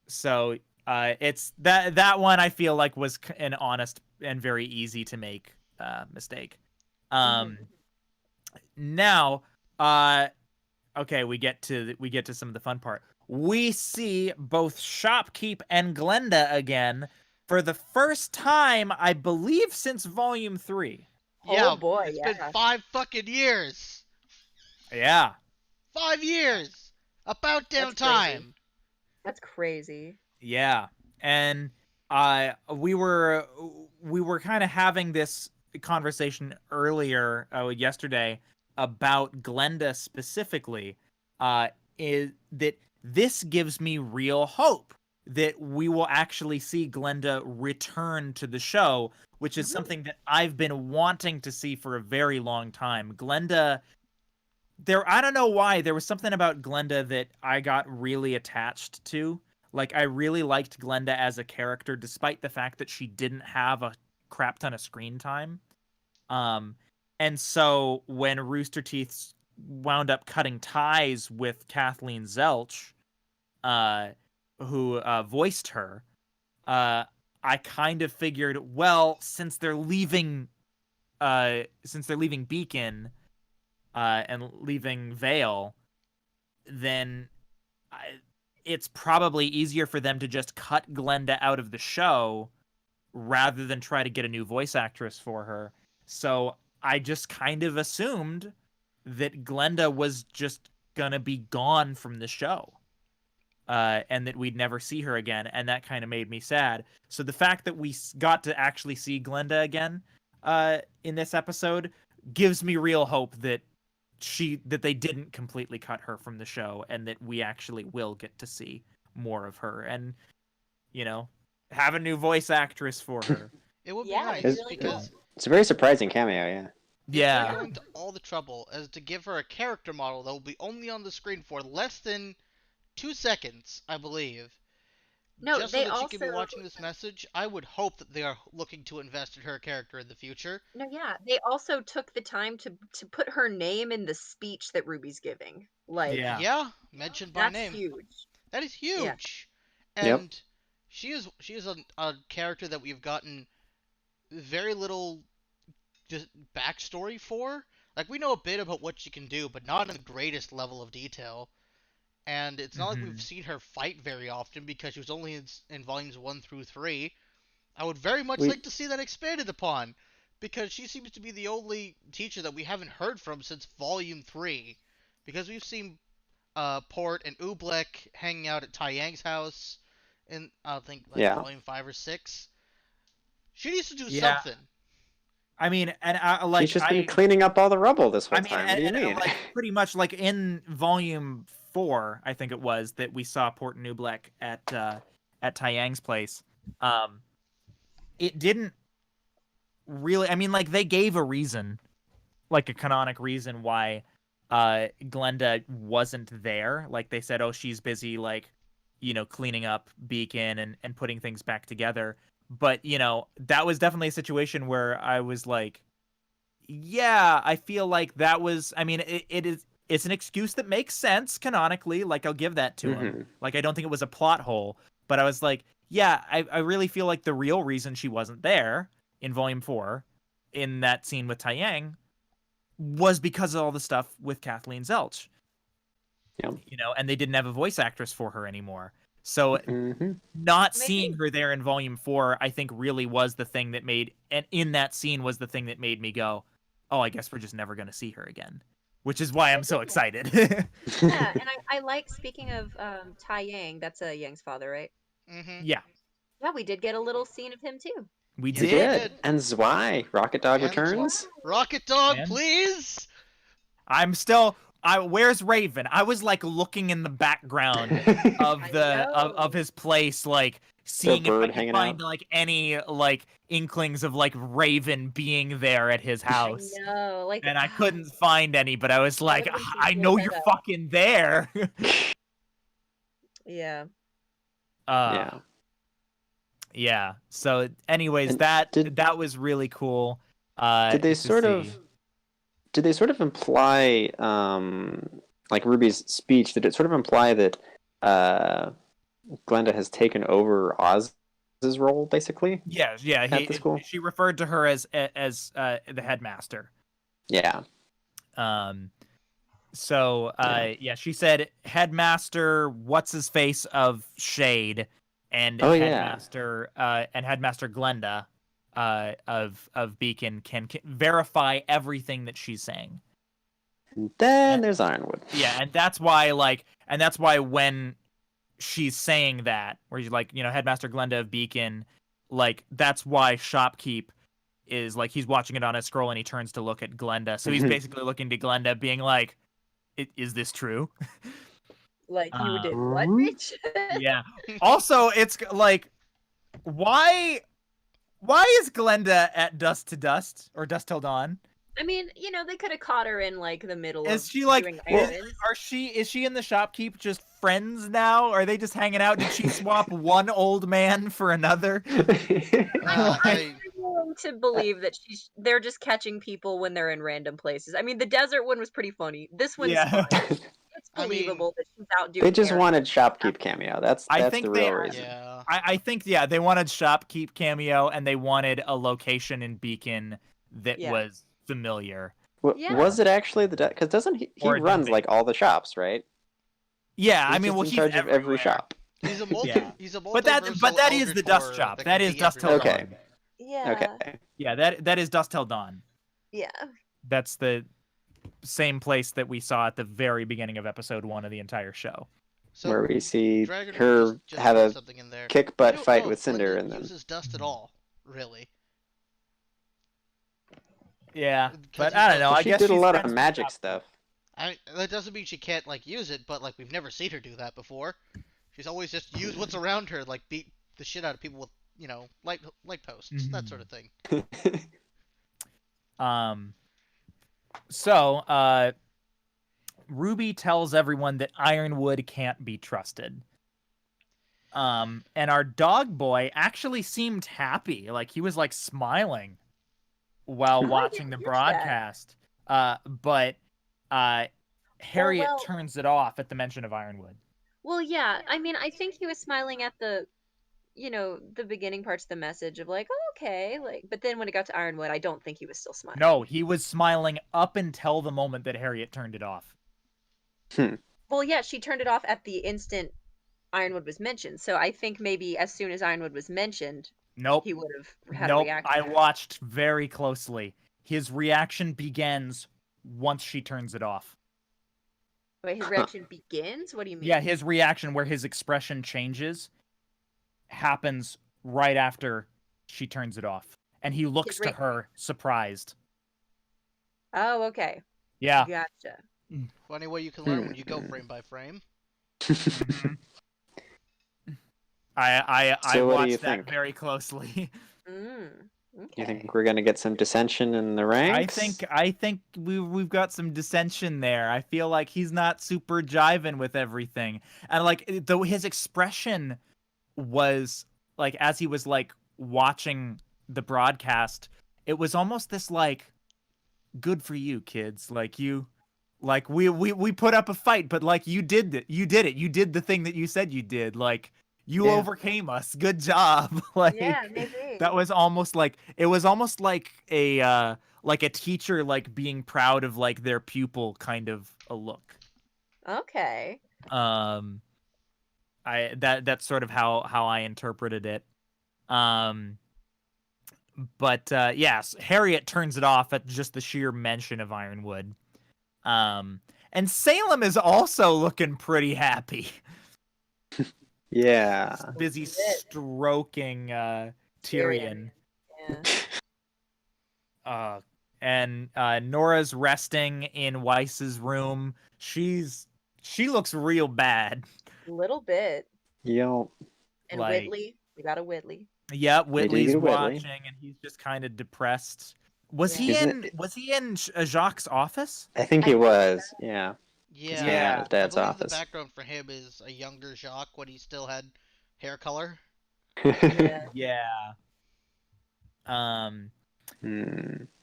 Speaker 2: So it's that one I feel like was an honest and very easy to make mistake. Now, okay, we get to some of the fun part. We see both Shopkeep and Glenda again for the first time, I believe, since Volume 3.
Speaker 5: Oh,
Speaker 4: Yeah,
Speaker 5: boy,
Speaker 4: it's
Speaker 5: yeah.
Speaker 4: been 5 fucking years.
Speaker 2: Yeah.
Speaker 4: 5 years. About damn
Speaker 5: That's crazy.
Speaker 4: time.
Speaker 5: That's crazy.
Speaker 2: Yeah, and we were kind of having this conversation earlier yesterday about Glenda specifically. Is that this gives me real hope that we will actually see Glenda return to the show, which is something that I've been wanting to see for a very long time. Glenda, I don't know why, there was something about Glenda that I got really attached to. Like, I really liked Glenda as a character, despite the fact that she didn't have a crap ton of screen time. And so when Rooster Teeth wound up cutting ties with Kathleen Zelch, who voiced her, I kind of figured, well, since they're leaving Beacon, and leaving Vale, then it's probably easier for them to just cut Glenda out of the show rather than try to get a new voice actress for her. So I just kind of assumed that Glenda was just gonna be gone from the show, and that we'd never see her again, and that kind of made me sad. So the fact that we got to actually see Glenda again in this episode gives me real hope that they didn't completely cut her from the show, and that we actually will get to see more of her, and have a new voice actress for her.
Speaker 4: It would be
Speaker 5: Yeah,
Speaker 4: nice
Speaker 5: it'd be really
Speaker 4: because
Speaker 3: It's a very surprising cameo, yeah.
Speaker 4: they're
Speaker 2: Yeah.
Speaker 4: going to all the trouble as to give her a character model that will be only on the screen for less than 2 seconds, I believe.
Speaker 5: No,
Speaker 4: Just so
Speaker 5: they
Speaker 4: that she can be
Speaker 5: also
Speaker 4: watching this message, I would hope that they are looking to invest in her character in the future.
Speaker 5: no, yeah, they also took the time to put her name in the speech that Ruby's giving. Like,
Speaker 2: Yeah.
Speaker 4: Yeah, mentioned by
Speaker 5: that's
Speaker 4: name.
Speaker 5: huge.
Speaker 4: That is huge.
Speaker 3: Yep.
Speaker 4: And she is a character that we've gotten very little just backstory for. Like, we know a bit about what she can do, but not in the greatest level of detail. And it's not like we've seen her fight very often because she was only in volumes 1 through 3. I would very much like to see that expanded upon, because she seems to be the only teacher that we haven't heard from since volume 3. Because we've seen Port and Oobleck hanging out at Tai Yang's house in, I think, like
Speaker 3: Yeah.
Speaker 4: volume 5 or 6. She needs to do
Speaker 2: Yeah.
Speaker 4: something.
Speaker 2: I mean, and like
Speaker 3: She's just been cleaning up all the rubble this whole
Speaker 2: I mean,
Speaker 3: time. What do you mean?
Speaker 2: like, pretty much like in volume 4, I think it was, that we saw Port and Oobleck at Tai Yang's place. It didn't really. I mean, like, they gave a reason, like a canonic reason why Glenda wasn't there. Like, they said, oh, she's busy, like, cleaning up Beacon and putting things back together. But, that was definitely a situation where I was like, yeah, I feel like that was, I mean, it's an excuse that makes sense canonically. Like, I'll give that to him. Like, I don't think it was a plot hole, but I was like, yeah, I really feel like the real reason she wasn't there in volume 4 in that scene with Tai Yang was because of all the stuff with Kathleen Zelch.
Speaker 3: Yeah.
Speaker 2: And they didn't have a voice actress for her anymore. So
Speaker 3: Mhm.
Speaker 2: not
Speaker 5: Maybe-
Speaker 2: seeing her there in volume 4, I think really was the thing that made, and in that scene was the thing that made me go, oh, I guess we're just never going to see her again, which is why I'm so excited.
Speaker 5: Yeah, and I like, speaking of Tai Yang, that's Yang's father, right?
Speaker 4: Mm-hmm.
Speaker 2: Yeah,
Speaker 5: Yeah, we did get a little scene of him too.
Speaker 2: we
Speaker 3: You
Speaker 2: did.
Speaker 3: did. And Zwei, Rocket Dog
Speaker 4: And
Speaker 3: returns.
Speaker 4: Rocket Dog,
Speaker 2: And-
Speaker 4: please!
Speaker 2: I'm still, where's Raven? I was like looking in the background of
Speaker 5: I
Speaker 2: the
Speaker 5: know.
Speaker 2: of his place, like seeing if I
Speaker 3: bird
Speaker 2: could
Speaker 3: hanging
Speaker 2: find
Speaker 3: out.
Speaker 2: like any like inklings of like Raven being there at his house.
Speaker 5: I know, like,
Speaker 2: And I couldn't find any, but I was like,
Speaker 5: would've been
Speaker 2: I
Speaker 5: some
Speaker 2: know
Speaker 5: cool
Speaker 2: you're
Speaker 5: setup.
Speaker 2: fucking there.
Speaker 5: Yeah.
Speaker 3: Yeah.
Speaker 2: Yeah. So, anyways,
Speaker 3: And
Speaker 2: that
Speaker 3: did-
Speaker 2: was really cool.
Speaker 3: Did they
Speaker 2: to
Speaker 3: sort of?
Speaker 2: see.
Speaker 3: Did they sort of imply, like Ruby's speech? Did it sort of imply that Glenda has taken over Oz's role, basically?
Speaker 2: Yeah, yeah.
Speaker 3: at the school?
Speaker 2: She referred to her as the headmaster.
Speaker 3: Yeah.
Speaker 2: So, yeah, she said headmaster, what's his face of Shade, and
Speaker 3: Oh, yeah.
Speaker 2: headmaster Glenda of Beacon can verify everything that she's saying.
Speaker 3: And then there's Ironwood.
Speaker 2: Yeah, and that's why when she's saying that, where you're like, headmaster Glenda of Beacon, like, that's why Shopkeep is like, he's watching it on his scroll and he turns to look at Glenda. So he's basically looking to Glenda being like, is this true?
Speaker 5: Like, you did
Speaker 3: Um,
Speaker 5: what, Rich?
Speaker 2: Yeah. Also, it's like, why is Glenda at Dusk to Dust or Dusk Till Dawn?
Speaker 5: I mean, they could have caught her in like the middle of
Speaker 2: Is she like,
Speaker 5: doing
Speaker 2: is
Speaker 5: errands.
Speaker 2: she in the Shopkeep just friends now? Are they just hanging out? Did she swap one old man for another?
Speaker 4: I
Speaker 5: I'm willing to believe that they're just catching people when they're in random places. I mean, the desert one was pretty funny. This one's
Speaker 2: Yeah.
Speaker 5: fine. It's
Speaker 4: I mean,
Speaker 5: believable that she's out doing
Speaker 3: They just
Speaker 5: errands.
Speaker 3: wanted shopkeep cameo. That's
Speaker 2: I
Speaker 3: that's
Speaker 2: think
Speaker 3: the
Speaker 2: they-
Speaker 3: real reason.
Speaker 4: yeah.
Speaker 2: I think, yeah, they wanted shopkeep cameo, and they wanted a location in Beacon that
Speaker 5: Yeah.
Speaker 2: was familiar.
Speaker 5: Yeah.
Speaker 3: Was it actually the because doesn't he
Speaker 2: Or it
Speaker 3: runs
Speaker 2: didn't
Speaker 3: like all the shops, right?
Speaker 2: Yeah, I
Speaker 3: He's
Speaker 2: mean,
Speaker 3: just
Speaker 2: well,
Speaker 3: in
Speaker 2: he's
Speaker 3: charge of every
Speaker 2: everywhere.
Speaker 3: shop.
Speaker 4: He's a multi.
Speaker 2: Yeah.
Speaker 4: He's a
Speaker 2: But that is the Dust Shop. That is Dust Till
Speaker 3: Okay.
Speaker 2: Dawn.
Speaker 5: Yeah.
Speaker 3: Okay.
Speaker 2: Yeah, that is Dust Till Dawn.
Speaker 5: Yeah.
Speaker 2: That's the same place that we saw at the very beginning of episode 1 of the entire show.
Speaker 4: So
Speaker 3: Where we see
Speaker 4: Dragon
Speaker 3: her
Speaker 4: just
Speaker 3: have
Speaker 4: put
Speaker 3: a
Speaker 4: something in there.
Speaker 3: kick
Speaker 4: We
Speaker 3: butt
Speaker 4: don't
Speaker 3: fight
Speaker 4: know
Speaker 3: with
Speaker 4: if
Speaker 3: Cinder,
Speaker 4: Linda
Speaker 3: and then
Speaker 4: uses dust at all, really.
Speaker 2: Yeah,
Speaker 4: 'Cause
Speaker 2: but
Speaker 4: you
Speaker 2: I don't
Speaker 4: said-
Speaker 2: know.
Speaker 3: Well,
Speaker 2: I
Speaker 3: she
Speaker 2: guess
Speaker 3: did a
Speaker 2: she's
Speaker 3: lot of
Speaker 2: friends with
Speaker 3: magic
Speaker 2: Shop.
Speaker 3: stuff.
Speaker 4: That doesn't mean she can't like use it, but like we've never seen her do that before. She's always just used what's around her, like beat the shit out of people with light posts, that sort of thing.
Speaker 2: So, Ruby tells everyone that Ironwood can't be trusted. And our dog boy actually seemed happy. Like, he was, like, smiling while watching the
Speaker 5: catch that.
Speaker 2: broadcast. But Harriet
Speaker 5: well-
Speaker 2: turns it off at the mention of Ironwood.
Speaker 5: Well, yeah. I mean, I think he was smiling at the beginning parts of the message of like, oh, okay, like. But then when it got to Ironwood, I don't think he was still smiling.
Speaker 2: No, he was smiling up until the moment that Harriet turned it off.
Speaker 5: Well, yeah, she turned it off at the instant Ironwood was mentioned. So I think maybe as soon as Ironwood was mentioned,
Speaker 2: Nope.
Speaker 5: he would have had a
Speaker 2: Nope,
Speaker 5: reaction.
Speaker 2: I watched very closely. His reaction begins once she turns it off.
Speaker 5: Wait, his reaction begins? What do you mean?
Speaker 2: Yeah, his reaction where his expression changes happens right after she turns it off. And he looks to her surprised.
Speaker 5: Oh, okay.
Speaker 2: Yeah.
Speaker 5: Gotcha.
Speaker 4: Funny way you can learn when you go frame by frame.
Speaker 2: I
Speaker 3: So what do you
Speaker 2: watched that
Speaker 3: think?
Speaker 2: very closely.
Speaker 5: Okay.
Speaker 3: You think we're gonna get some dissension in the ranks?
Speaker 2: I think we've got some dissension there. I feel like he's not super jiving with everything. And like though his expression was like as he was like watching the broadcast, it was almost this like good for you kids. Like you like we put up a fight, but like you did it. You did it. You did the thing that you said you did. Like you
Speaker 3: Yeah.
Speaker 2: overcame us. Good job. Like
Speaker 5: Yeah, maybe.
Speaker 2: that was almost like a teacher like being proud of like their pupil kind of a look.
Speaker 5: Okay.
Speaker 2: That's sort of how I interpreted it. But yes, Harriet turns it off at just the sheer mention of Ironwood. And Salem is also looking pretty happy.
Speaker 3: Yeah.
Speaker 2: Busy stroking Tyrion.
Speaker 5: Yeah.
Speaker 2: And Nora's resting in Weiss's room. She looks real bad.
Speaker 5: A little bit.
Speaker 3: Yo.
Speaker 5: And
Speaker 2: Like-
Speaker 5: Whitley. We got a Whitley.
Speaker 2: Yeah, Whitley's
Speaker 3: get a Whitley.
Speaker 2: watching, and he's just kind of depressed. Was
Speaker 5: Yeah.
Speaker 2: he
Speaker 3: Isn't
Speaker 2: in? Was he in Jacques' office?
Speaker 3: I think he was. Yeah.
Speaker 4: Yeah.
Speaker 2: Yeah.
Speaker 3: His dad's
Speaker 4: I believe
Speaker 3: office.
Speaker 4: the background for him is a younger Jacques when he still had hair color.
Speaker 5: Yeah.
Speaker 2: Yeah.
Speaker 3: Hmm.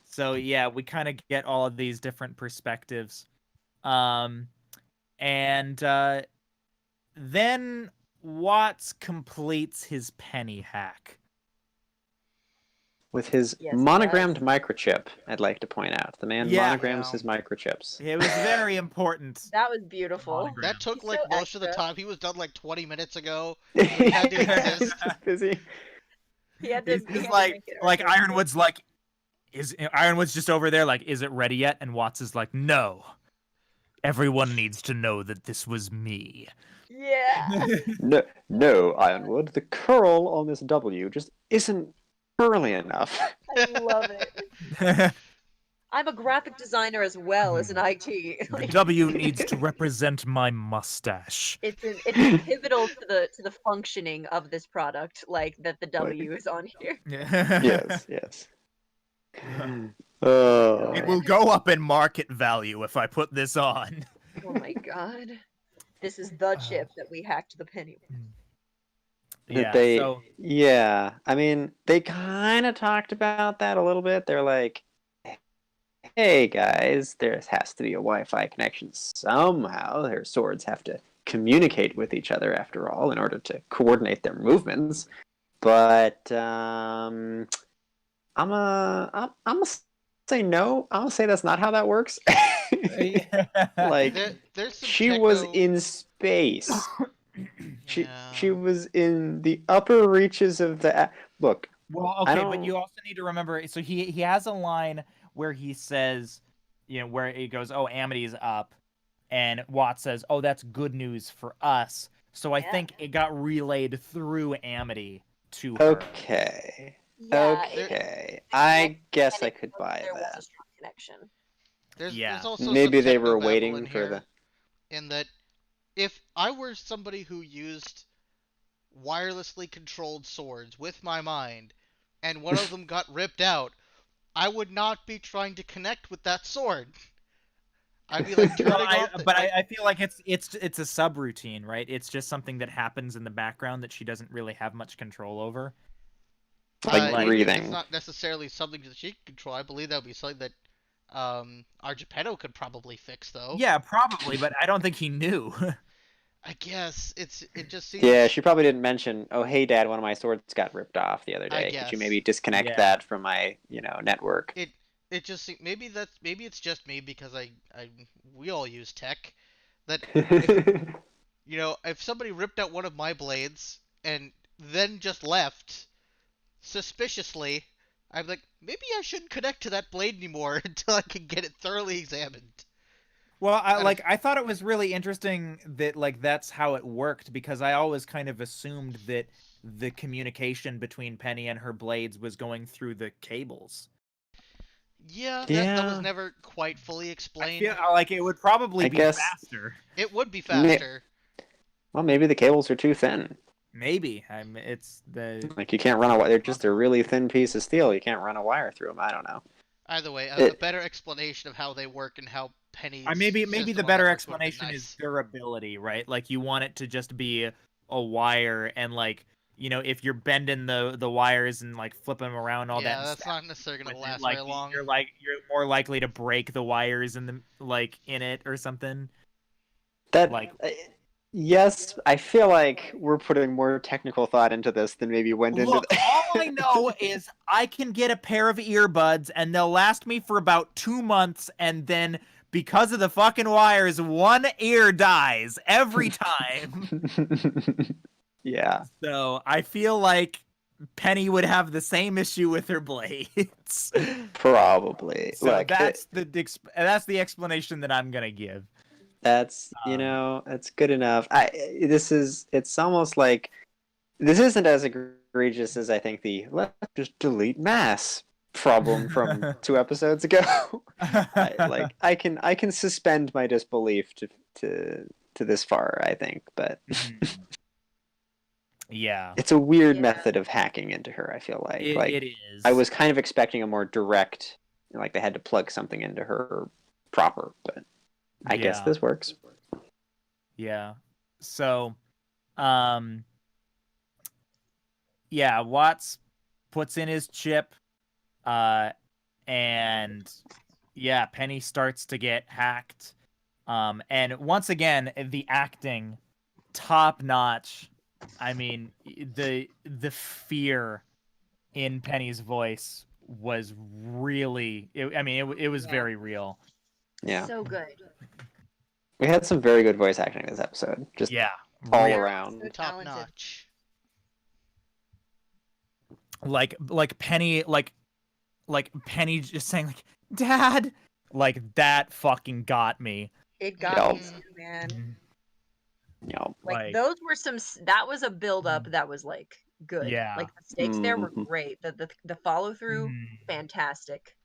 Speaker 2: So yeah, we kind of get all of these different perspectives. And then Watts completes his penny hack.
Speaker 3: With his
Speaker 5: Yes, he
Speaker 3: monogrammed microchip, I'd like to point out. The man
Speaker 2: Yeah.
Speaker 3: monograms his microchips.
Speaker 2: It was very important.
Speaker 5: That was beautiful.
Speaker 2: Monogram.
Speaker 4: That took
Speaker 5: He's
Speaker 4: like
Speaker 5: so
Speaker 4: most of the
Speaker 5: extra.
Speaker 4: time. He was done like 20 minutes ago.
Speaker 3: He
Speaker 4: had to exist.
Speaker 3: Busy.
Speaker 5: He had to,
Speaker 2: It's
Speaker 5: he
Speaker 2: just
Speaker 5: had to
Speaker 2: like
Speaker 5: make it
Speaker 2: like
Speaker 5: urgent.
Speaker 2: Ironwood's like Ironwood's just over there like, is it ready yet? And Watts is like, no. Everyone needs to know that this was me.
Speaker 5: Yeah.
Speaker 3: No, Ironwood. The curl on this W just isn't curly enough.
Speaker 5: I love it. I'm a graphic designer as well as an IT.
Speaker 2: The
Speaker 5: Like,
Speaker 2: W needs to represent my mustache.
Speaker 5: it's pivotal to the functioning of this product, like that the W is on here.
Speaker 3: Yes. Oh.
Speaker 2: It will go up in market value if I put this on.
Speaker 5: Oh my god. This is the chip that we hacked the penny with.
Speaker 2: Yeah.
Speaker 3: That yeah. I mean, they kind of talked about that a little bit. They're like, hey guys, there has to be a Wi-Fi connection somehow. Their swords have to communicate with each other after all in order to coordinate their movements. But I'm a say no. I'm gonna say that's not how that works. Like
Speaker 4: There's some
Speaker 3: she
Speaker 4: techno...
Speaker 3: was in space. She
Speaker 4: Yeah.
Speaker 3: was in the upper reaches of the look.
Speaker 2: Well,
Speaker 3: I
Speaker 2: okay, but
Speaker 3: don't-
Speaker 2: you also need to remember. So he has a line where he says, where he goes, "Oh, Amity's up," and Watt says, "Oh, that's good news for us." So I
Speaker 5: Yeah.
Speaker 2: think it got relayed through Amity to her.
Speaker 3: Okay.
Speaker 5: Yeah,
Speaker 3: Okay. I guess I could buy
Speaker 5: there was a
Speaker 3: that.
Speaker 5: strong connection.
Speaker 4: There's also
Speaker 3: Maybe
Speaker 4: some
Speaker 3: they were
Speaker 4: technobabble
Speaker 3: waiting
Speaker 4: in
Speaker 3: for
Speaker 4: here,
Speaker 3: the.
Speaker 4: in that if I were somebody who used wirelessly controlled swords with my mind, and one of them got ripped out, I would not be trying to connect with that sword. I'd be like turning off.
Speaker 2: I feel like it's a subroutine, right? It's just something that happens in the background that she doesn't really have much control over.
Speaker 3: Like breathing.
Speaker 4: It's not necessarily something that she can control. I believe that would be something that our Geppetto could probably fix, though.
Speaker 2: Yeah, probably, but I don't think he knew.
Speaker 4: I guess it just seems.
Speaker 3: Yeah, she probably didn't mention. Oh, hey, Dad, one of my swords got ripped off the other
Speaker 4: I
Speaker 3: day. Could you
Speaker 4: guess.
Speaker 3: maybe disconnect
Speaker 2: Yeah.
Speaker 3: that from my, network?
Speaker 4: It just maybe it's just me because we all use tech. That if somebody ripped out one of my blades and then just left suspiciously, I'm like, maybe I shouldn't connect to that blade anymore until I can get it thoroughly examined.
Speaker 2: Well, I thought it was really interesting that that's how it worked, because I always kind of assumed that the communication between Penny and her blades was going through the cables.
Speaker 4: Yeah, that
Speaker 3: Yeah.
Speaker 4: was never quite fully
Speaker 2: I
Speaker 4: explained.
Speaker 2: feel like it would probably be
Speaker 3: guess-
Speaker 2: faster.
Speaker 4: It would be faster.
Speaker 3: Well, maybe the cables are too thin.
Speaker 2: Maybe. It's the
Speaker 3: Like you can't run a wire. They're just a really thin piece of steel. You can't run a wire through them. I don't know.
Speaker 4: Either way, a better explanation of how they work and how Penny's
Speaker 2: maybe
Speaker 4: system
Speaker 2: the
Speaker 4: on that
Speaker 2: better
Speaker 4: works would've been
Speaker 2: explanation is
Speaker 4: nice.
Speaker 2: durability, right? Like you want it to just be a wire, and if you're bending the wires and flipping them around, all that.
Speaker 4: Yeah, that's not necessarily gonna last
Speaker 2: like,
Speaker 4: very long.
Speaker 2: You're more likely to break the wires in the in it or something.
Speaker 3: That yes, I feel like we're putting more technical thought into this than maybe went into.
Speaker 2: Look, all I know is I can get a pair of earbuds and they'll last me for about 2 months, and then because of the fucking wires, one ear dies every time.
Speaker 3: Yeah.
Speaker 2: So I feel like Penny would have the same issue with her blades.
Speaker 3: Probably.
Speaker 2: So
Speaker 3: Look,
Speaker 2: that's the explanation that I'm gonna give.
Speaker 3: that's that's good enough. It's almost like this isn't as egregious as I think the let's just delete mass problem from 2 episodes ago. I can suspend my disbelief to this far, I think, but
Speaker 2: Yeah,
Speaker 3: it's a weird
Speaker 5: Yeah.
Speaker 3: method of hacking into her. I feel like
Speaker 2: it is.
Speaker 3: I was kind of expecting a more direct, like they had to plug something into her proper, but I guess
Speaker 2: Yeah.
Speaker 3: this works.
Speaker 2: Yeah. So, yeah, Watts puts in his chip, and yeah, Penny starts to get hacked. And once again, the acting, top notch. I mean, the fear in Penny's voice was really. It was
Speaker 5: Yeah.
Speaker 2: very real.
Speaker 3: Yeah,
Speaker 5: So good.
Speaker 3: we had some very good voice acting this episode. Just
Speaker 2: Yeah,
Speaker 3: all
Speaker 2: real.
Speaker 3: around.
Speaker 5: So
Speaker 4: Top
Speaker 5: talented.
Speaker 4: notch.
Speaker 2: Like Penny, like Penny just saying "Dad," that fucking got me.
Speaker 5: It got me
Speaker 3: Yep.
Speaker 5: too, man.
Speaker 3: Yep.
Speaker 5: Like those were that was a build up that was good.
Speaker 2: Yeah.
Speaker 5: Like the stakes there were
Speaker 3: Mhm.
Speaker 5: great. The follow through,
Speaker 2: Mhm.
Speaker 5: fantastic.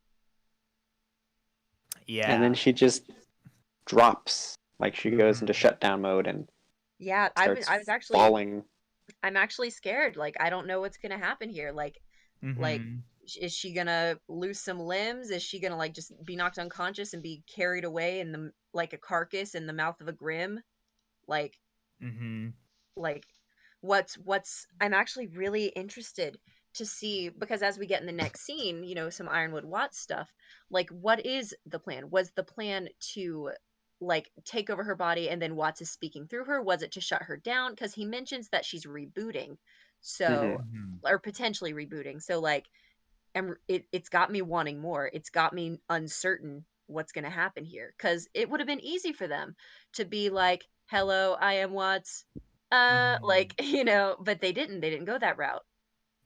Speaker 2: Yeah.
Speaker 3: And then she just drops, like she goes into
Speaker 2: Mhm.
Speaker 3: shutdown mode and
Speaker 5: Yeah,
Speaker 3: starts
Speaker 5: I was actually
Speaker 3: falling.
Speaker 5: I'm actually scared. Like I don't know what's gonna happen here. Like
Speaker 2: Mhm.
Speaker 5: is she gonna lose some limbs? Is she gonna just be knocked unconscious and be carried away in the like a carcass in the mouth of a grim? Like,
Speaker 2: Mm-hmm.
Speaker 5: like what's I'm actually really interested to see, because as we get in the next scene, some Ironwood Watts stuff, like what is the plan? Was the plan to like take over her body and then Watts is speaking through her? Was it to shut her down? Because he mentions that she's rebooting, so
Speaker 2: Mm-hmm.
Speaker 5: or potentially rebooting. So like, and it's got me wanting more. It's got me uncertain what's going to happen here, because it would have been easy for them to be like, hello, I am Watts, like, but they didn't go that route.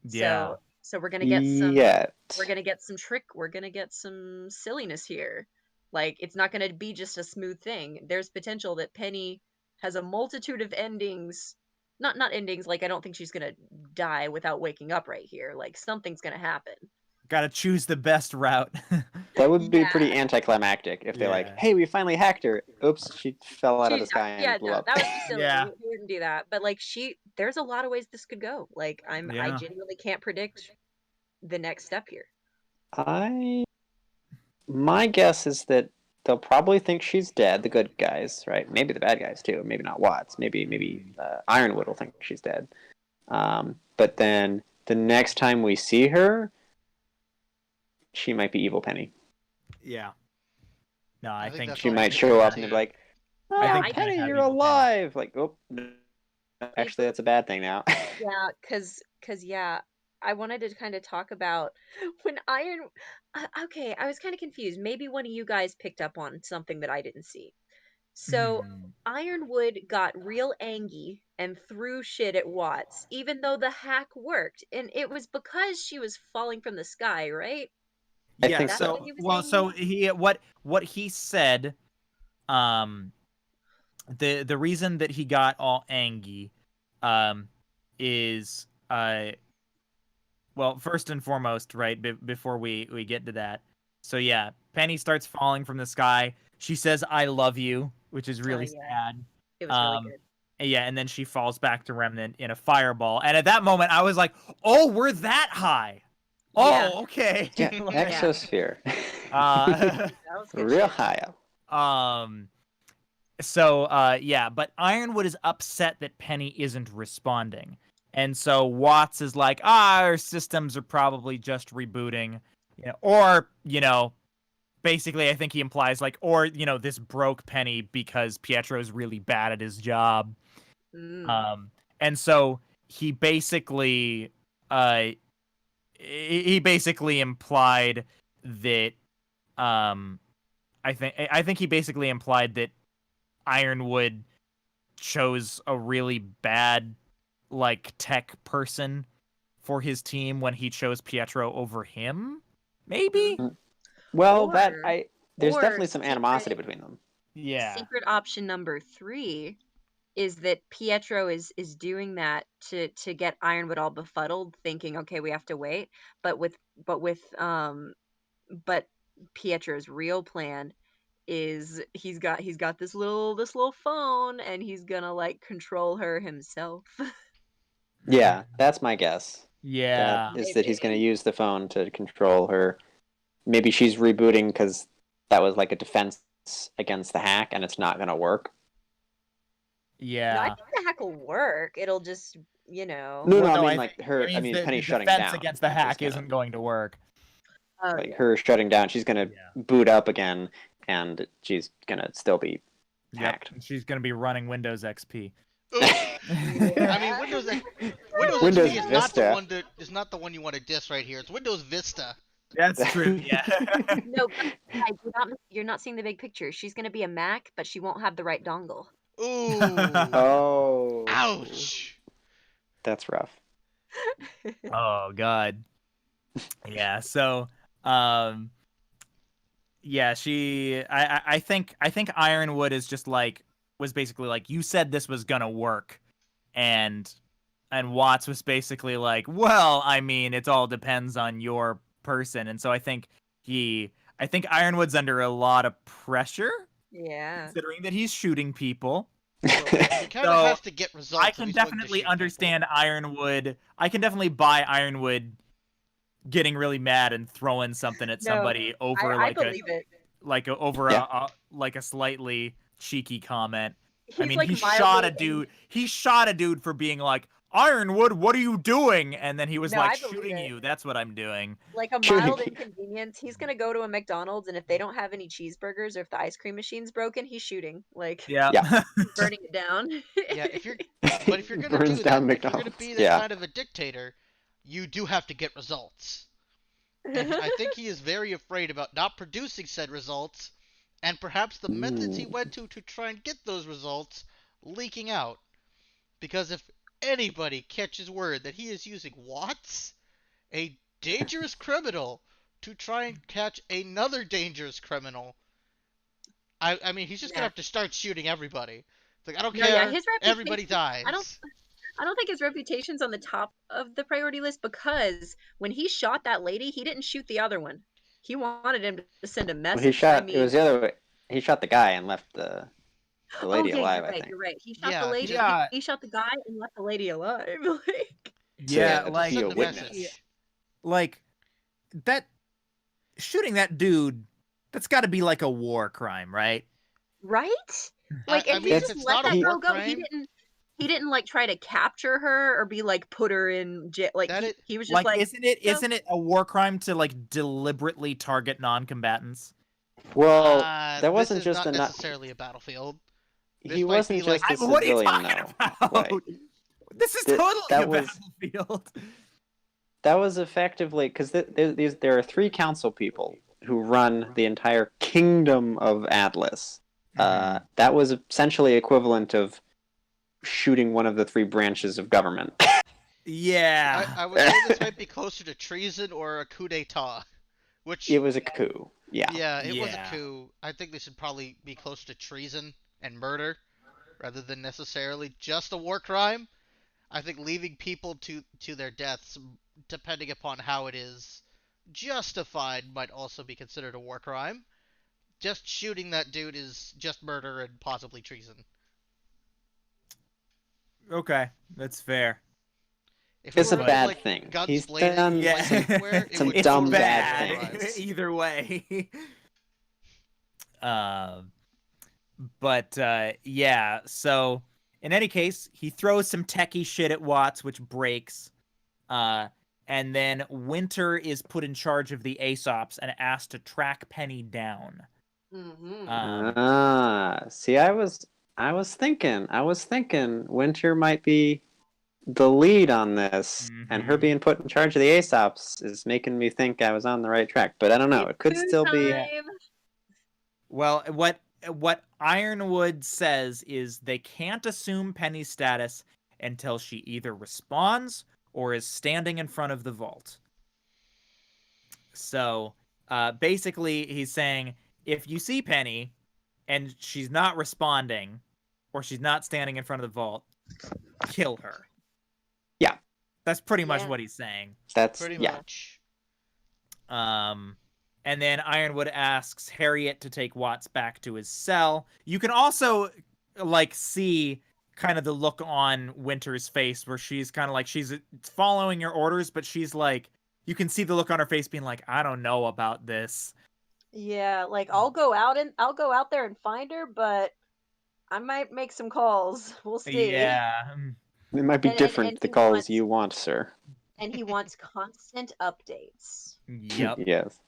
Speaker 2: Yeah.
Speaker 5: So we're going to get some
Speaker 3: Yet.
Speaker 5: we're going to get some silliness here. Like, it's not going to be just a smooth thing. There's potential that Penny has a multitude of endings. Not endings, like I don't think she's going to die without waking up right here. Like, something's going to happen.
Speaker 2: Got to choose the best route.
Speaker 3: That would be
Speaker 5: Yeah.
Speaker 3: pretty anticlimactic if they're like,
Speaker 2: Yeah.
Speaker 3: hey, we finally hacked her. Oops, she fell out of the sky
Speaker 5: Yeah,
Speaker 3: and blew
Speaker 5: no,
Speaker 3: up.
Speaker 5: that would be silly.
Speaker 2: Yeah.
Speaker 5: We wouldn't do that. But like, there's a lot of ways this could go. Like, I
Speaker 2: Yeah.
Speaker 5: genuinely can't predict the next step here.
Speaker 3: My guess is that they'll probably think she's dead, the good guys, right? Maybe the bad guys too. Maybe not Watts. Maybe Ironwood will think she's dead. But then the next time we see her, she might be evil Penny.
Speaker 2: Yeah. No, I think
Speaker 4: that's
Speaker 3: She
Speaker 4: what
Speaker 3: might
Speaker 4: I
Speaker 3: show up
Speaker 4: too.
Speaker 3: and they'll be like,
Speaker 2: I
Speaker 3: "Oh,
Speaker 2: think
Speaker 5: I
Speaker 2: they're gonna
Speaker 3: Penny,
Speaker 2: have
Speaker 3: you're
Speaker 2: evil Penny.
Speaker 3: alive!" Like, oh, no. Actually, that's a bad thing now.
Speaker 5: Yeah, cause yeah, I wanted to kind of talk about when okay, I was kind of confused. Maybe one of you guys picked up on something that I didn't see. So
Speaker 2: Mhm.
Speaker 5: Ironwood got real angry and threw shit at Watts, even though the hack worked, and it was because she was falling from the sky, right?
Speaker 3: I
Speaker 2: Yeah.
Speaker 3: think
Speaker 5: That's
Speaker 3: so.
Speaker 5: what he was
Speaker 2: Well,
Speaker 5: saying.
Speaker 2: so what he said, um, the reason that he got all angry, is well, first and foremost, right, before we get to that. So yeah, Penny starts falling from the sky. She says, "I love you," which is really
Speaker 5: Yeah,
Speaker 2: sad.
Speaker 5: it was really good.
Speaker 2: Yeah, and then she falls back to Remnant in a fireball. And at that moment, I was like, "Oh, we're that high."
Speaker 5: Yeah.
Speaker 2: Oh, okay.
Speaker 3: Yeah,
Speaker 2: Like,
Speaker 3: exosphere.
Speaker 2: uh,
Speaker 5: That was good
Speaker 3: Real
Speaker 5: shit.
Speaker 3: high up.
Speaker 2: yeah, but Ironwood is upset that Penny isn't responding. And so Watts is like, our systems are probably just rebooting. Or, basically I think he implies like, or, this broke Penny because Pietro's really bad at his job.
Speaker 5: Mm.
Speaker 2: And so he basically he basically implied that I think he basically implied that Ironwood chose a really bad like tech person for his team when he chose Pietro over him. Maybe?
Speaker 3: Well,
Speaker 5: Or
Speaker 3: there's
Speaker 5: or
Speaker 3: definitely some animosity between them.
Speaker 2: Yeah.
Speaker 5: secret option number 3 is that Pietro is doing that to get Ironwood all befuddled, thinking, okay, we have to wait. But Pietro's real plan is he's got this little phone, and he's gonna like control her himself.
Speaker 3: Yeah, that's my guess.
Speaker 2: Yeah.
Speaker 3: That is that he's going to
Speaker 5: Maybe.
Speaker 3: use the phone to control her. Maybe she's rebooting because that was like a defense against the hack, and it's not going to work.
Speaker 5: No, I
Speaker 2: Yeah.
Speaker 5: think the hack will work. It'll just,
Speaker 3: No,
Speaker 2: Well,
Speaker 3: I
Speaker 2: no,
Speaker 3: mean like her. I mean,
Speaker 2: the
Speaker 3: Penny shutting
Speaker 2: defense
Speaker 3: down
Speaker 2: against the hack
Speaker 3: is
Speaker 2: isn't going to work.
Speaker 5: Oh,
Speaker 3: like
Speaker 5: yeah.
Speaker 3: her shutting down. She's going to
Speaker 2: Yeah.
Speaker 3: boot up again, and she's going to still be
Speaker 2: Yep.
Speaker 3: hacked.
Speaker 2: And she's going to be running Windows XP.
Speaker 4: Ooh. I mean, Windows
Speaker 3: Windows
Speaker 4: XP is
Speaker 3: Vista.
Speaker 4: not the one you want to diss right here. It's Windows Vista.
Speaker 2: That's true. Yeah.
Speaker 5: No, guys, you're not seeing the big picture. She's gonna be a Mac, but she won't have the right dongle.
Speaker 4: Ooh.
Speaker 3: Oh,
Speaker 4: Ouch.
Speaker 3: that's rough.
Speaker 2: Oh God. Yeah. So, yeah, I think Ironwood is just like was basically like, you said this was gonna work, and Watts was basically like, well, I mean, it all depends on your person, and so I think Ironwood's under a lot of pressure,
Speaker 5: Yeah.
Speaker 2: considering that he's shooting people.
Speaker 4: He kind of
Speaker 2: So,
Speaker 4: has to get results.
Speaker 2: I
Speaker 4: if
Speaker 2: can
Speaker 4: he's going to
Speaker 2: definitely
Speaker 4: shoot
Speaker 2: understand Ironwood. I can definitely buy Ironwood getting really mad and throwing something at
Speaker 5: No,
Speaker 2: somebody over
Speaker 5: I believe it.
Speaker 2: over
Speaker 3: Yeah.
Speaker 2: a slightly cheeky comment.
Speaker 5: He's
Speaker 2: I mean,
Speaker 5: like
Speaker 2: he shot a
Speaker 5: mildly
Speaker 2: dude. He shot a dude for being like, Ironwood, what are you doing? And then he was
Speaker 5: No,
Speaker 2: like,
Speaker 5: I believe
Speaker 2: shooting
Speaker 5: it.
Speaker 2: you. That's what I'm doing.
Speaker 5: Like a
Speaker 3: Shooting
Speaker 5: mild
Speaker 3: you.
Speaker 5: inconvenience. He's gonna go to a McDonald's, and if they don't have any cheeseburgers or if the ice cream machine's broken, he's shooting. Like
Speaker 2: Yeah.
Speaker 3: Yeah.
Speaker 5: he's burning it down.
Speaker 4: Yeah, but if you're gonna
Speaker 3: Burns
Speaker 4: do
Speaker 3: down
Speaker 4: that, if you're gonna
Speaker 3: McDonald's.
Speaker 4: be that
Speaker 3: Yeah.
Speaker 4: kind of a dictator, you do have to get results. And I think he is very afraid about not producing said results, and perhaps the methods he
Speaker 3: Ooh.
Speaker 4: went to try and get those results leaking out. Because if anybody catches word that he is using Watts, a dangerous criminal, to try and catch another dangerous criminal, I mean, he's just gonna
Speaker 5: Yeah.
Speaker 4: have to start shooting everybody. It's like, I don't
Speaker 5: No, yeah,
Speaker 4: care,
Speaker 5: his
Speaker 4: everybody
Speaker 5: reputation.
Speaker 4: dies.
Speaker 5: I don't think his reputation's on the top of the priority list because when he shot that lady, he didn't shoot the other one. He wanted him to send a
Speaker 3: Well,
Speaker 5: message.
Speaker 3: he shot.
Speaker 5: I
Speaker 3: It
Speaker 5: mean,
Speaker 3: was the other way. He shot the guy and left the
Speaker 5: oh
Speaker 3: lady
Speaker 5: yeah,
Speaker 3: alive.
Speaker 5: you're
Speaker 3: I
Speaker 5: right.
Speaker 3: think.
Speaker 5: You're right. He shot
Speaker 4: Yeah,
Speaker 5: the lady.
Speaker 2: Yeah.
Speaker 5: He shot the guy and left the lady alive. Like,
Speaker 2: Yeah,
Speaker 3: To
Speaker 2: like
Speaker 3: be a
Speaker 4: send a
Speaker 3: witness.
Speaker 4: message.
Speaker 2: like that shooting that dude, that's got to be like a war crime, right?
Speaker 5: right? Like,
Speaker 4: I
Speaker 5: and
Speaker 4: mean,
Speaker 5: he
Speaker 4: if
Speaker 5: just
Speaker 4: it's
Speaker 5: let
Speaker 4: not a
Speaker 5: that
Speaker 4: war
Speaker 5: girl go.
Speaker 4: crime,
Speaker 5: He didn't like try to capture her or be like put her in jail. Like
Speaker 4: That
Speaker 5: he was just
Speaker 2: Like,
Speaker 5: like, no.
Speaker 2: isn't it a war crime to like deliberately target non-combatants?
Speaker 3: Well, that
Speaker 4: this
Speaker 3: wasn't
Speaker 4: is
Speaker 3: just
Speaker 4: not
Speaker 3: a.
Speaker 4: necessarily a battlefield.
Speaker 3: He
Speaker 4: This might be
Speaker 3: wasn't just
Speaker 4: like-
Speaker 3: a
Speaker 2: What are you
Speaker 3: civilian,
Speaker 2: talking
Speaker 3: though.
Speaker 2: about?
Speaker 3: Right.
Speaker 2: This is
Speaker 3: That-
Speaker 2: totally
Speaker 3: that
Speaker 2: a
Speaker 3: was-
Speaker 2: battlefield.
Speaker 3: That was effectively because there are 3 council people who run the entire kingdom of Atlas. That was essentially equivalent of shooting one of the 3 branches of government.
Speaker 2: Yeah.
Speaker 4: I would say this might be closer to treason or a coup d'etat. Which,
Speaker 3: It was a coup. Yeah.
Speaker 4: yeah, it was a
Speaker 2: Yeah.
Speaker 4: coup. I think they should probably be closer to treason and murder rather than necessarily just a war crime. I think leaving people to their deaths, depending upon how it is justified, might also be considered a war crime. Just shooting that dude is just murder and possibly treason.
Speaker 2: Okay, that's fair.
Speaker 4: If
Speaker 3: It's
Speaker 4: we
Speaker 3: a
Speaker 4: were running,
Speaker 3: bad
Speaker 4: like,
Speaker 3: thing.
Speaker 4: guns
Speaker 3: He's
Speaker 4: blazing,
Speaker 3: done
Speaker 2: Yeah.
Speaker 4: like everywhere, it
Speaker 3: some
Speaker 4: would
Speaker 2: It's
Speaker 3: dumb,
Speaker 4: totally
Speaker 3: bad
Speaker 4: be a war
Speaker 3: things.
Speaker 4: crime.
Speaker 2: Either way. But yeah, so in any case, he throws some techie shit at Watts, which breaks. And then Winter is put in charge of the Aesops and asked to track Penny down.
Speaker 5: Mhm.
Speaker 3: See, I was thinking Winter might be the lead on this, and her
Speaker 2: Mhm.
Speaker 3: being put in charge of the Aesops is making me think I was on the right track. But I don't know. It could
Speaker 5: Food
Speaker 3: still be.
Speaker 5: time.
Speaker 2: Well, what Ironwood says is they can't assume Penny's status until she either responds or is standing in front of the vault. So, basically, he's saying if you see Penny and she's not responding or she's not standing in front of the vault, kill her.
Speaker 3: Yeah.
Speaker 2: That's pretty much
Speaker 5: Yeah.
Speaker 2: what he's saying.
Speaker 3: That's
Speaker 4: Pretty
Speaker 3: yeah.
Speaker 4: much.
Speaker 2: And then Ironwood asks Harriet to take Watts back to his cell. You can also like see kind of the look on Winter's face where she's kind of like she's following your orders, but she's like you can see the look on her face being like, I don't know about this.
Speaker 5: Yeah, like I'll go out there and find her, but I might make some calls. We'll see.
Speaker 2: Yeah.
Speaker 3: It might be
Speaker 5: And-
Speaker 3: different
Speaker 5: and
Speaker 3: the
Speaker 5: he
Speaker 3: calls
Speaker 5: wants-
Speaker 3: you want, sir.
Speaker 5: And he wants constant updates.
Speaker 2: Yep.
Speaker 3: Yes.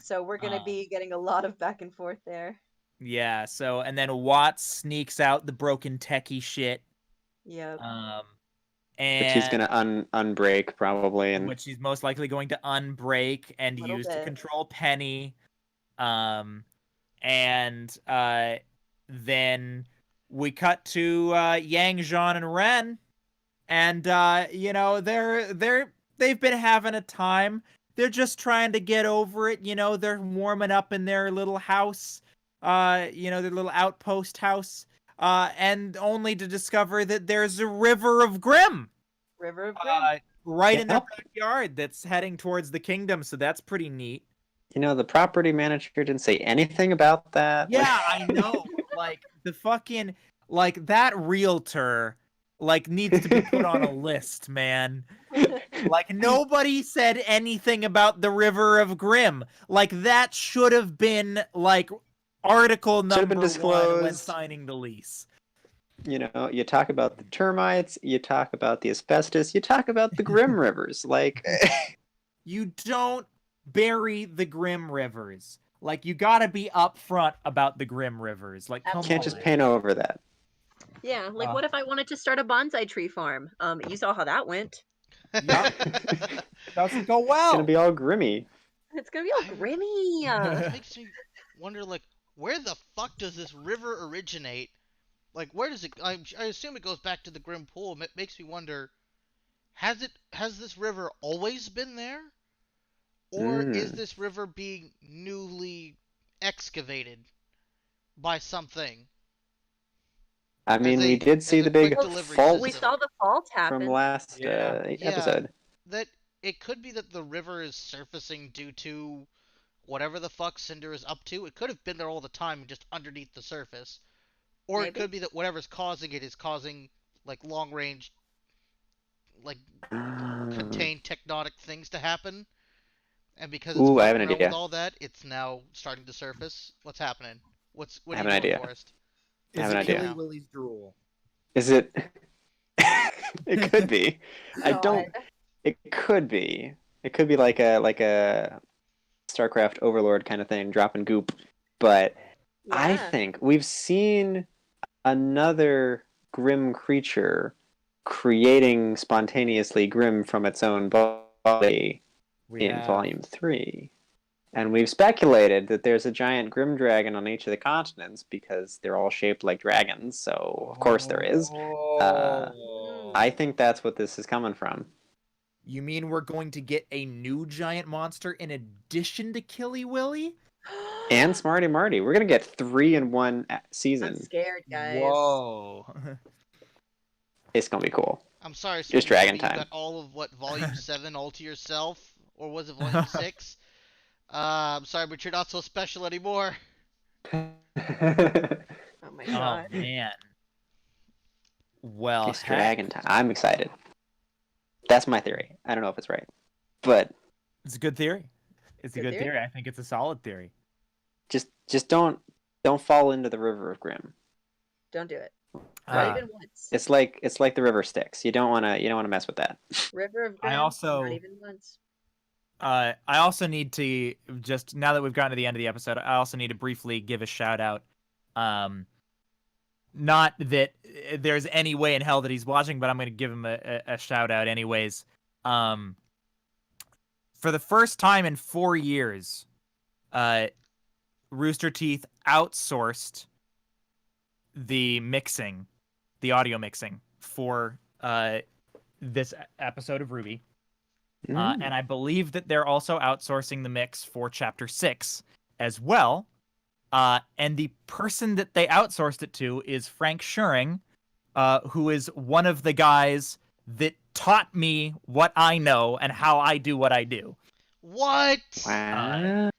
Speaker 5: So we're gonna be getting a lot of back and forth there.
Speaker 2: Yeah. So and then Watts sneaks out the broken techie shit.
Speaker 5: Yep.
Speaker 2: And
Speaker 3: Which he's gonna unbreak probably, and
Speaker 2: which he's most likely going to unbreak and
Speaker 5: Little
Speaker 2: use to
Speaker 5: bit.
Speaker 2: control Penny. And then we cut to Yang, Jean, and Ren, and you know they've been having a time. They're just trying to get over it. You know, they're warming up in their little house, you know, their little outpost house, and only to discover that there's a river of Grimm
Speaker 5: River of Grimm.
Speaker 2: right in their
Speaker 3: Yep.
Speaker 2: backyard that's heading towards the kingdom. So that's pretty neat.
Speaker 3: you know the property manager didn't say anything about that.
Speaker 2: Yeah, I know. Like the fucking like that realtor like needs to be put on a list, man. Like nobody said anything about the River of Grimm. Like that should have been like article
Speaker 3: Should have
Speaker 2: number
Speaker 3: been
Speaker 2: 1 when
Speaker 3: disclosed.
Speaker 2: signing the lease.
Speaker 3: You talk about the termites, you talk about the asbestos, you talk about the Grim Rivers. Like,
Speaker 2: You don't bury the Grim Rivers. Like, you gotta be upfront about the Grim Rivers. Like, come
Speaker 3: can't
Speaker 2: on.
Speaker 3: just paint over that.
Speaker 5: Yeah, like what if I wanted to start a bonsai tree farm? You saw how that went.
Speaker 2: Yeah. It doesn't go
Speaker 3: It's
Speaker 2: well.
Speaker 3: gonna be all grimy.
Speaker 5: It's gonna be all grimy.
Speaker 4: That makes me wonder, like, where the fuck does this river originate? Like, where does it? I assume it goes back to the Grim Pool. It makes me wonder: has this river always been there, or is
Speaker 3: Mm.
Speaker 4: this river being newly excavated by something
Speaker 3: I
Speaker 4: as
Speaker 3: mean, we did see
Speaker 4: a
Speaker 3: the
Speaker 4: quick
Speaker 3: big
Speaker 4: delivery
Speaker 3: fault
Speaker 5: We
Speaker 4: system?
Speaker 5: saw the fault
Speaker 3: from
Speaker 5: happen.
Speaker 3: last
Speaker 2: Yeah.
Speaker 4: Yeah,
Speaker 3: episode.
Speaker 4: that it could be that the river is surfacing due to whatever the fuck Cinder is up to. It could have been there all the time, just underneath the surface. Or it
Speaker 5: Maybe.
Speaker 4: could be that whatever's causing it is causing like long range, like
Speaker 3: Um,
Speaker 4: contained tectonic things to happen, and because it's
Speaker 3: Ooh, I have
Speaker 4: fucking
Speaker 3: an
Speaker 4: around with
Speaker 3: idea.
Speaker 4: all that, it's now starting to surface. What's happening? What
Speaker 3: I
Speaker 4: are
Speaker 3: have
Speaker 4: you
Speaker 3: an
Speaker 4: doing,
Speaker 3: idea.
Speaker 4: Forrest?
Speaker 3: I
Speaker 2: Is
Speaker 3: have an
Speaker 2: it
Speaker 3: idea.
Speaker 2: Killy Willy's drool?
Speaker 3: Is it? It could be. I
Speaker 5: God.
Speaker 3: don't. It could be. It could be like a StarCraft Overlord kind of thing, dropping goop. But I
Speaker 5: Yeah.
Speaker 3: think we've seen another grim creature creating spontaneously grim from its own body
Speaker 2: We
Speaker 3: in
Speaker 2: have.
Speaker 3: Volume 3. And we've speculated that there's a giant grim dragon on each of the continents because they're all shaped like dragons, so of course there is. I think that's what this is coming from.
Speaker 2: You mean we're going to get a new giant monster in addition to Killy Willy?
Speaker 3: And Smarty Marty. We're going to get 3 in one season.
Speaker 5: I'm scared, guys.
Speaker 2: Whoa.
Speaker 3: It's going to be cool.
Speaker 4: I'm sorry,
Speaker 3: Just
Speaker 4: Smarty
Speaker 3: dragon
Speaker 4: Marty, you
Speaker 3: time.
Speaker 4: got all of what Volume 7 all to yourself, or was it Volume 6? I'm sorry, but you're not so special anymore.
Speaker 5: Oh my
Speaker 2: Oh
Speaker 5: god.
Speaker 2: man. Well,
Speaker 3: It's
Speaker 2: heck,
Speaker 3: dragon time. I'm excited. That's my theory. I don't know if it's right. But
Speaker 2: it's a good theory. It's a
Speaker 5: Good
Speaker 2: good
Speaker 5: theory.
Speaker 2: theory. I think it's a solid theory.
Speaker 3: just don't fall into the river of Grim.
Speaker 5: Don't do it.
Speaker 3: Right.
Speaker 5: Not even once.
Speaker 3: It's like the river Styx. You don't want to mess with that.
Speaker 5: River of
Speaker 2: I
Speaker 5: Grim.
Speaker 2: also-
Speaker 5: Not even once.
Speaker 2: I also need to just now that we've gotten to the end of the episode, I also need to briefly give a shout out. Not that there's any way in hell that he's watching, but I'm going to give him a shout out anyways. For the first time in 4 years, Rooster Teeth outsourced the audio mixing for this episode of RWBY. And I believe that they're also outsourcing the mix for Chapter 6 as well. And the person that they outsourced it to is Frank Schuring, who is one of the guys that taught me what I know and how I do what I do.
Speaker 4: What?
Speaker 3: Wow.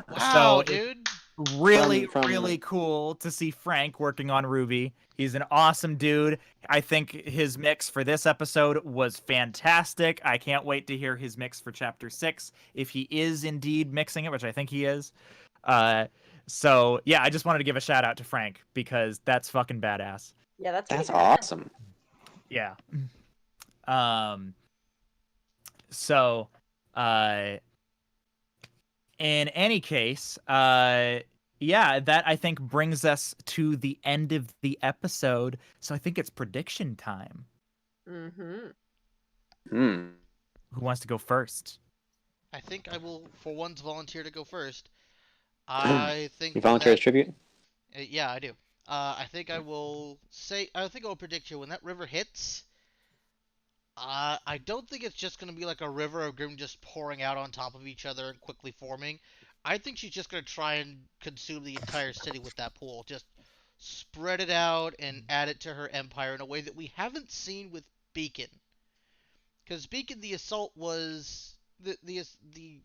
Speaker 4: Wow,
Speaker 2: so
Speaker 4: dude.
Speaker 2: Really,
Speaker 3: From-
Speaker 2: really cool to see Frank working on RWBY. He's an awesome dude. I think his mix for this episode was fantastic. I can't wait to hear his mix for Chapter 6, if he is indeed mixing it, which I think he is. So, yeah, I just wanted to give a shout out to Frank, because that's fucking badass.
Speaker 5: Yeah, that's
Speaker 3: That's
Speaker 5: pretty bad.
Speaker 3: awesome.
Speaker 2: Yeah. So, in any case, yeah, that I think brings us to the end of the episode. So I think it's prediction time.
Speaker 5: Mm-hmm.
Speaker 3: Hmm.
Speaker 2: Who wants to go first?
Speaker 4: I think I will, for once, volunteer to go first. I think
Speaker 3: You
Speaker 4: when
Speaker 3: volunteer as
Speaker 4: that-
Speaker 3: tribute?
Speaker 4: Yeah, I do. I think I will say. I think I will predict you when that river hits. I don't think it's just gonna be like a river of Grim just pouring out on top of each other and quickly forming. I think she's just gonna try and consume the entire city with that pool. Just spread it out and add it to her empire in a way that we haven't seen with Beacon. Because Beacon, the assault was the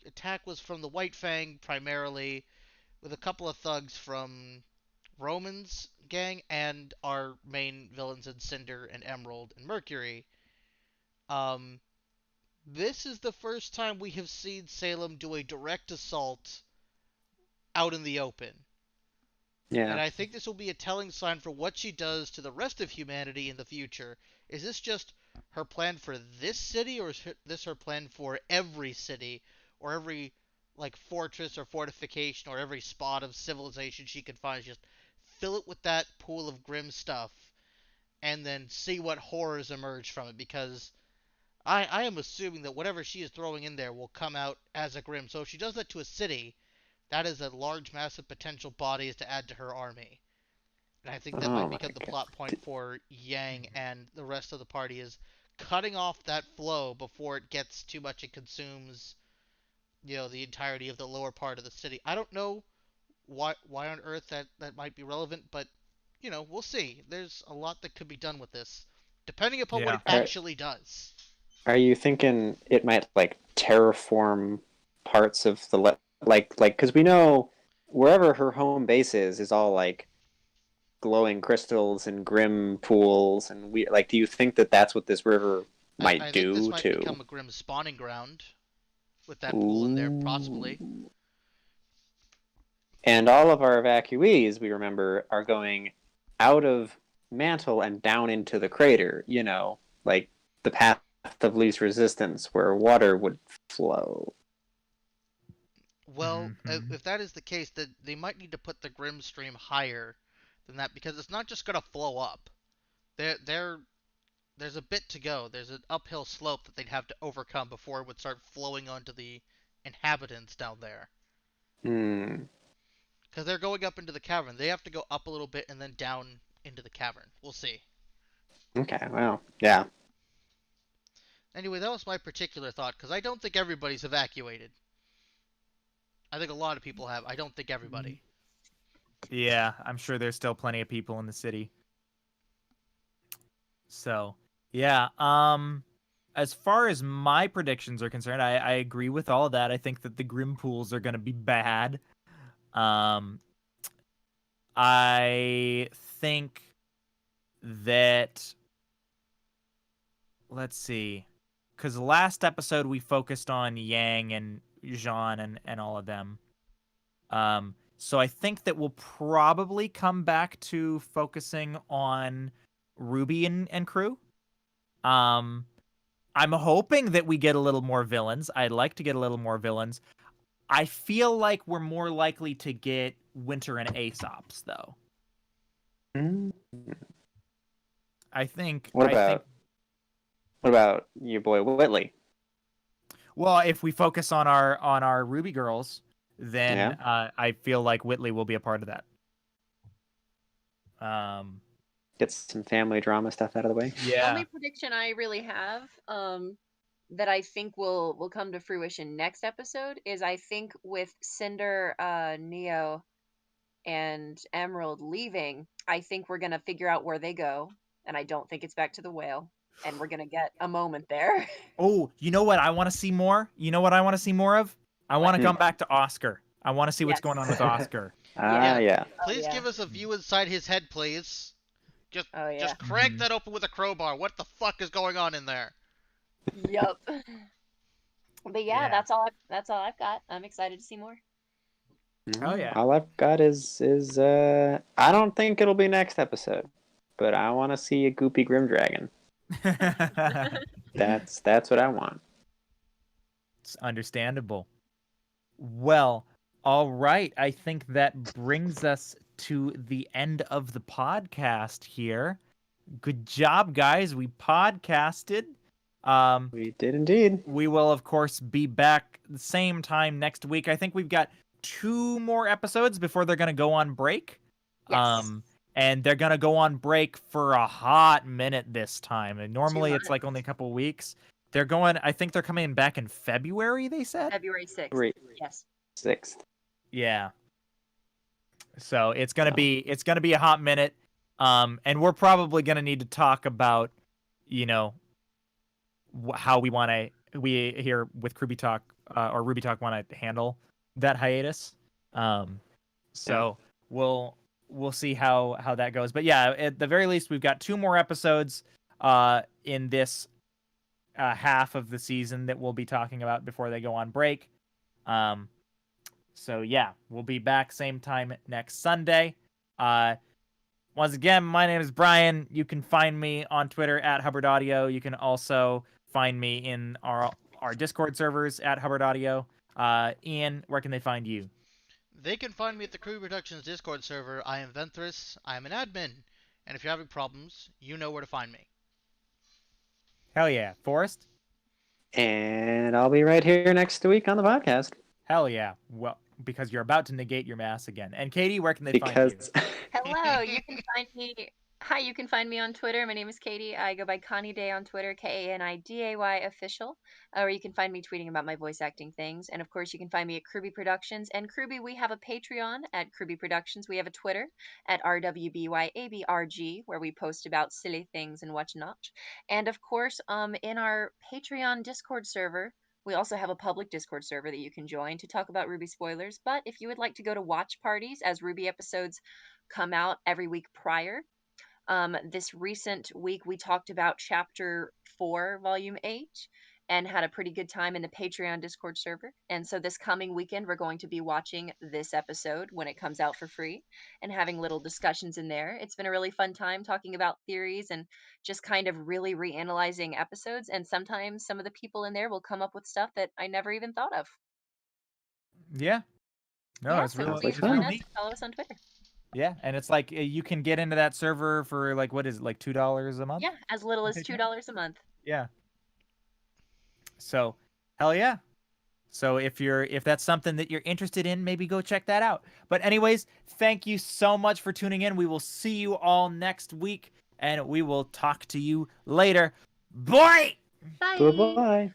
Speaker 4: attack was from the White Fang primarily, with a couple of thugs from Roman's gang and our main villains in Cinder and Emerald and Mercury. Um, this is the first time we have seen Salem do a direct assault out in the open.
Speaker 3: Yeah.
Speaker 4: And I think this will be a telling sign for what she does to the rest of humanity in the future. Is this just her plan for this city, or is this her plan for every city, or every like fortress or fortification, or every spot of civilization she could find? Just fill it with that pool of grim stuff, and then see what horrors emerge from it. Because I am assuming that whatever she is throwing in there will come out as a grim. So if she does that to a city, that is a large mass of potential bodies to add to her army. And I think that
Speaker 3: Oh
Speaker 4: might
Speaker 3: my
Speaker 4: become the
Speaker 3: god.
Speaker 4: plot point for Yang and the rest of the party, is cutting off that flow before it gets too much and consumes, the entirety of the lower part of the city. I don't know why on earth that might be relevant, but we'll see. There's a lot that could be done with this, depending upon what
Speaker 2: Yeah.
Speaker 4: it actually does.
Speaker 3: Are you thinking it might like terraform parts of the like because we know wherever her home base is all like glowing crystals and grim pools and we like do you think that that's what this river
Speaker 4: I
Speaker 3: might
Speaker 4: think this
Speaker 3: do
Speaker 4: might
Speaker 3: to
Speaker 4: become a grim spawning ground with that pool in there,
Speaker 3: Ooh.
Speaker 4: possibly.
Speaker 3: And all of our evacuees, we remember, are going out of Mantle and down into the crater, like the path of least resistance where water would flow.
Speaker 4: Well,
Speaker 2: Mhm.
Speaker 4: if that is the case, then they might need to put the Grim Stream higher than that, because it's not just gonna flow up. There's a bit to go. There's an uphill slope that they'd have to overcome before it would start flowing onto the inhabitants down there.
Speaker 3: Hmm.
Speaker 4: Because they're going up into the cavern. They have to go up a little bit and then down into the cavern. We'll see.
Speaker 3: Okay, well, yeah.
Speaker 4: Anyway, that was my particular thought, because I don't think everybody's evacuated. I think a lot of people have. I don't think everybody.
Speaker 2: Yeah, I'm sure there's still plenty of people in the city. So, yeah. As far as my predictions are concerned, I agree with all of that. I think that the Grim Pools are going to be bad. Um, I think that, let's see, because last episode we focused on Yang and Jean and all of them. So I think that we'll probably come back to focusing on Ruby and crew. I'm hoping that we get a little more villains. I'd like to get a little more villains. I feel like we're more likely to get Winter and Aesop's though.
Speaker 3: Hmm.
Speaker 2: I think
Speaker 3: What
Speaker 2: I think
Speaker 3: about what about your boy Whitley?
Speaker 2: well, if we focus on our Ruby girls,
Speaker 3: Yeah.
Speaker 2: then I feel like Whitley will be a part of that.
Speaker 3: Get some family drama stuff out of the way.
Speaker 5: The
Speaker 2: Yeah.
Speaker 5: only prediction I really have, that I think will come to fruition next episode is I think with Cinder, Neo, and Emerald leaving, I think we're gonna figure out where they go, and I don't think it's back to the whale, and we're gonna get a moment there.
Speaker 2: Oh, you know what I want to see more? You know what I want to see more of? I want to
Speaker 3: What?
Speaker 2: come back to Oscar. I want to see what's
Speaker 5: Yes.
Speaker 2: going on with Oscar.
Speaker 3: Ah, yeah.
Speaker 4: Please
Speaker 5: yeah.
Speaker 4: give us a view inside his head, please. Just,
Speaker 5: Oh yeah.
Speaker 4: just crank
Speaker 2: Mhm.
Speaker 4: that open with a crowbar. What the fuck is going on in there?
Speaker 5: Yup. But yeah,
Speaker 2: Yeah.
Speaker 5: that's all I've got. I'm excited to see more.
Speaker 2: Oh, yeah.
Speaker 3: All I've got is I don't think it'll be next episode, but I want to see a goopy grim dragon. That's what I want.
Speaker 2: It's understandable. Well, all right. I think that brings us to the end of the podcast here. Good job, guys. We podcasted.
Speaker 3: We did indeed.
Speaker 2: We will, of course, be back the same time next week. I think we've got 2 more episodes before they're going to go on break.
Speaker 5: Yes.
Speaker 2: And they're going to go on break for a hot minute this time. And normally it's like
Speaker 5: months.
Speaker 2: only a couple weeks. They're going, I think they're coming back in February, they said?
Speaker 5: February 6th.
Speaker 3: Great.
Speaker 5: Yes.
Speaker 3: 6th.
Speaker 2: Yeah. So it's going to be a hot minute. And we're probably going to need to talk about, how we here with Ruby Talk or Ruby Talk want to handle that hiatus. So we'll see how that goes. But yeah, at the very least, we've got 2 more episodes in this half of the season that we'll be talking about before they go on break. So yeah, we'll be back same time next Sunday. Once again, my name is Brian. You can find me on Twitter at Hubbard Audio. You can also find me in our Discord servers at Hubbard Audio. Ian, where can they find you?
Speaker 4: They can find me at the Crew Productions Discord server. I am Ventress. I am an admin. And if you're having problems, you know where to find me.
Speaker 2: Hell yeah. Forrest?
Speaker 3: And I'll be right here next week on the podcast.
Speaker 2: Hell yeah. Well, because you're about to negate your mass again. And Katie, where can they find you?
Speaker 5: Hello, you can find me. Hi, you can find me on Twitter. My name is Katie. I go by Connie Day on Twitter, KANIDAY official. Or you can find me tweeting about my voice acting things. And of course, you can find me at RWBY Productions. And RWBY, we have a Patreon at RWBY Productions. We have a Twitter at RWBYABRG, where we post about silly things and whatnot. And of course, in our Patreon Discord server, we also have a public Discord server that you can join to talk about RWBY spoilers. But if you would like to go to watch parties as RWBY episodes come out every week prior, this recent week we talked about Chapter 4, Volume 8, and had a pretty good time in the Patreon Discord server. And so this coming weekend, we're going to be watching this episode when it comes out for free and having little discussions in there. It's been a really fun time talking about theories and just kind of really reanalyzing episodes. And sometimes some of the people in there will come up with stuff that I never even thought of.
Speaker 2: Yeah. No,
Speaker 5: Yeah,
Speaker 2: it's
Speaker 5: so
Speaker 2: really,
Speaker 5: please
Speaker 2: it's
Speaker 5: join
Speaker 2: real
Speaker 5: us
Speaker 2: neat.
Speaker 5: and follow us on Twitter.
Speaker 2: Yeah, and it's like you can get into that server for like, what is it, like $2 a month?
Speaker 5: Yeah, as little as
Speaker 2: Okay,
Speaker 5: $2 a month.
Speaker 2: Yeah. So, hell yeah. So if that's something that you're interested in, maybe go check that out. But anyways, thank you so much for tuning in. We will see you all next week, and we will talk to you later. Bye!
Speaker 5: Bye!
Speaker 3: Goodbye.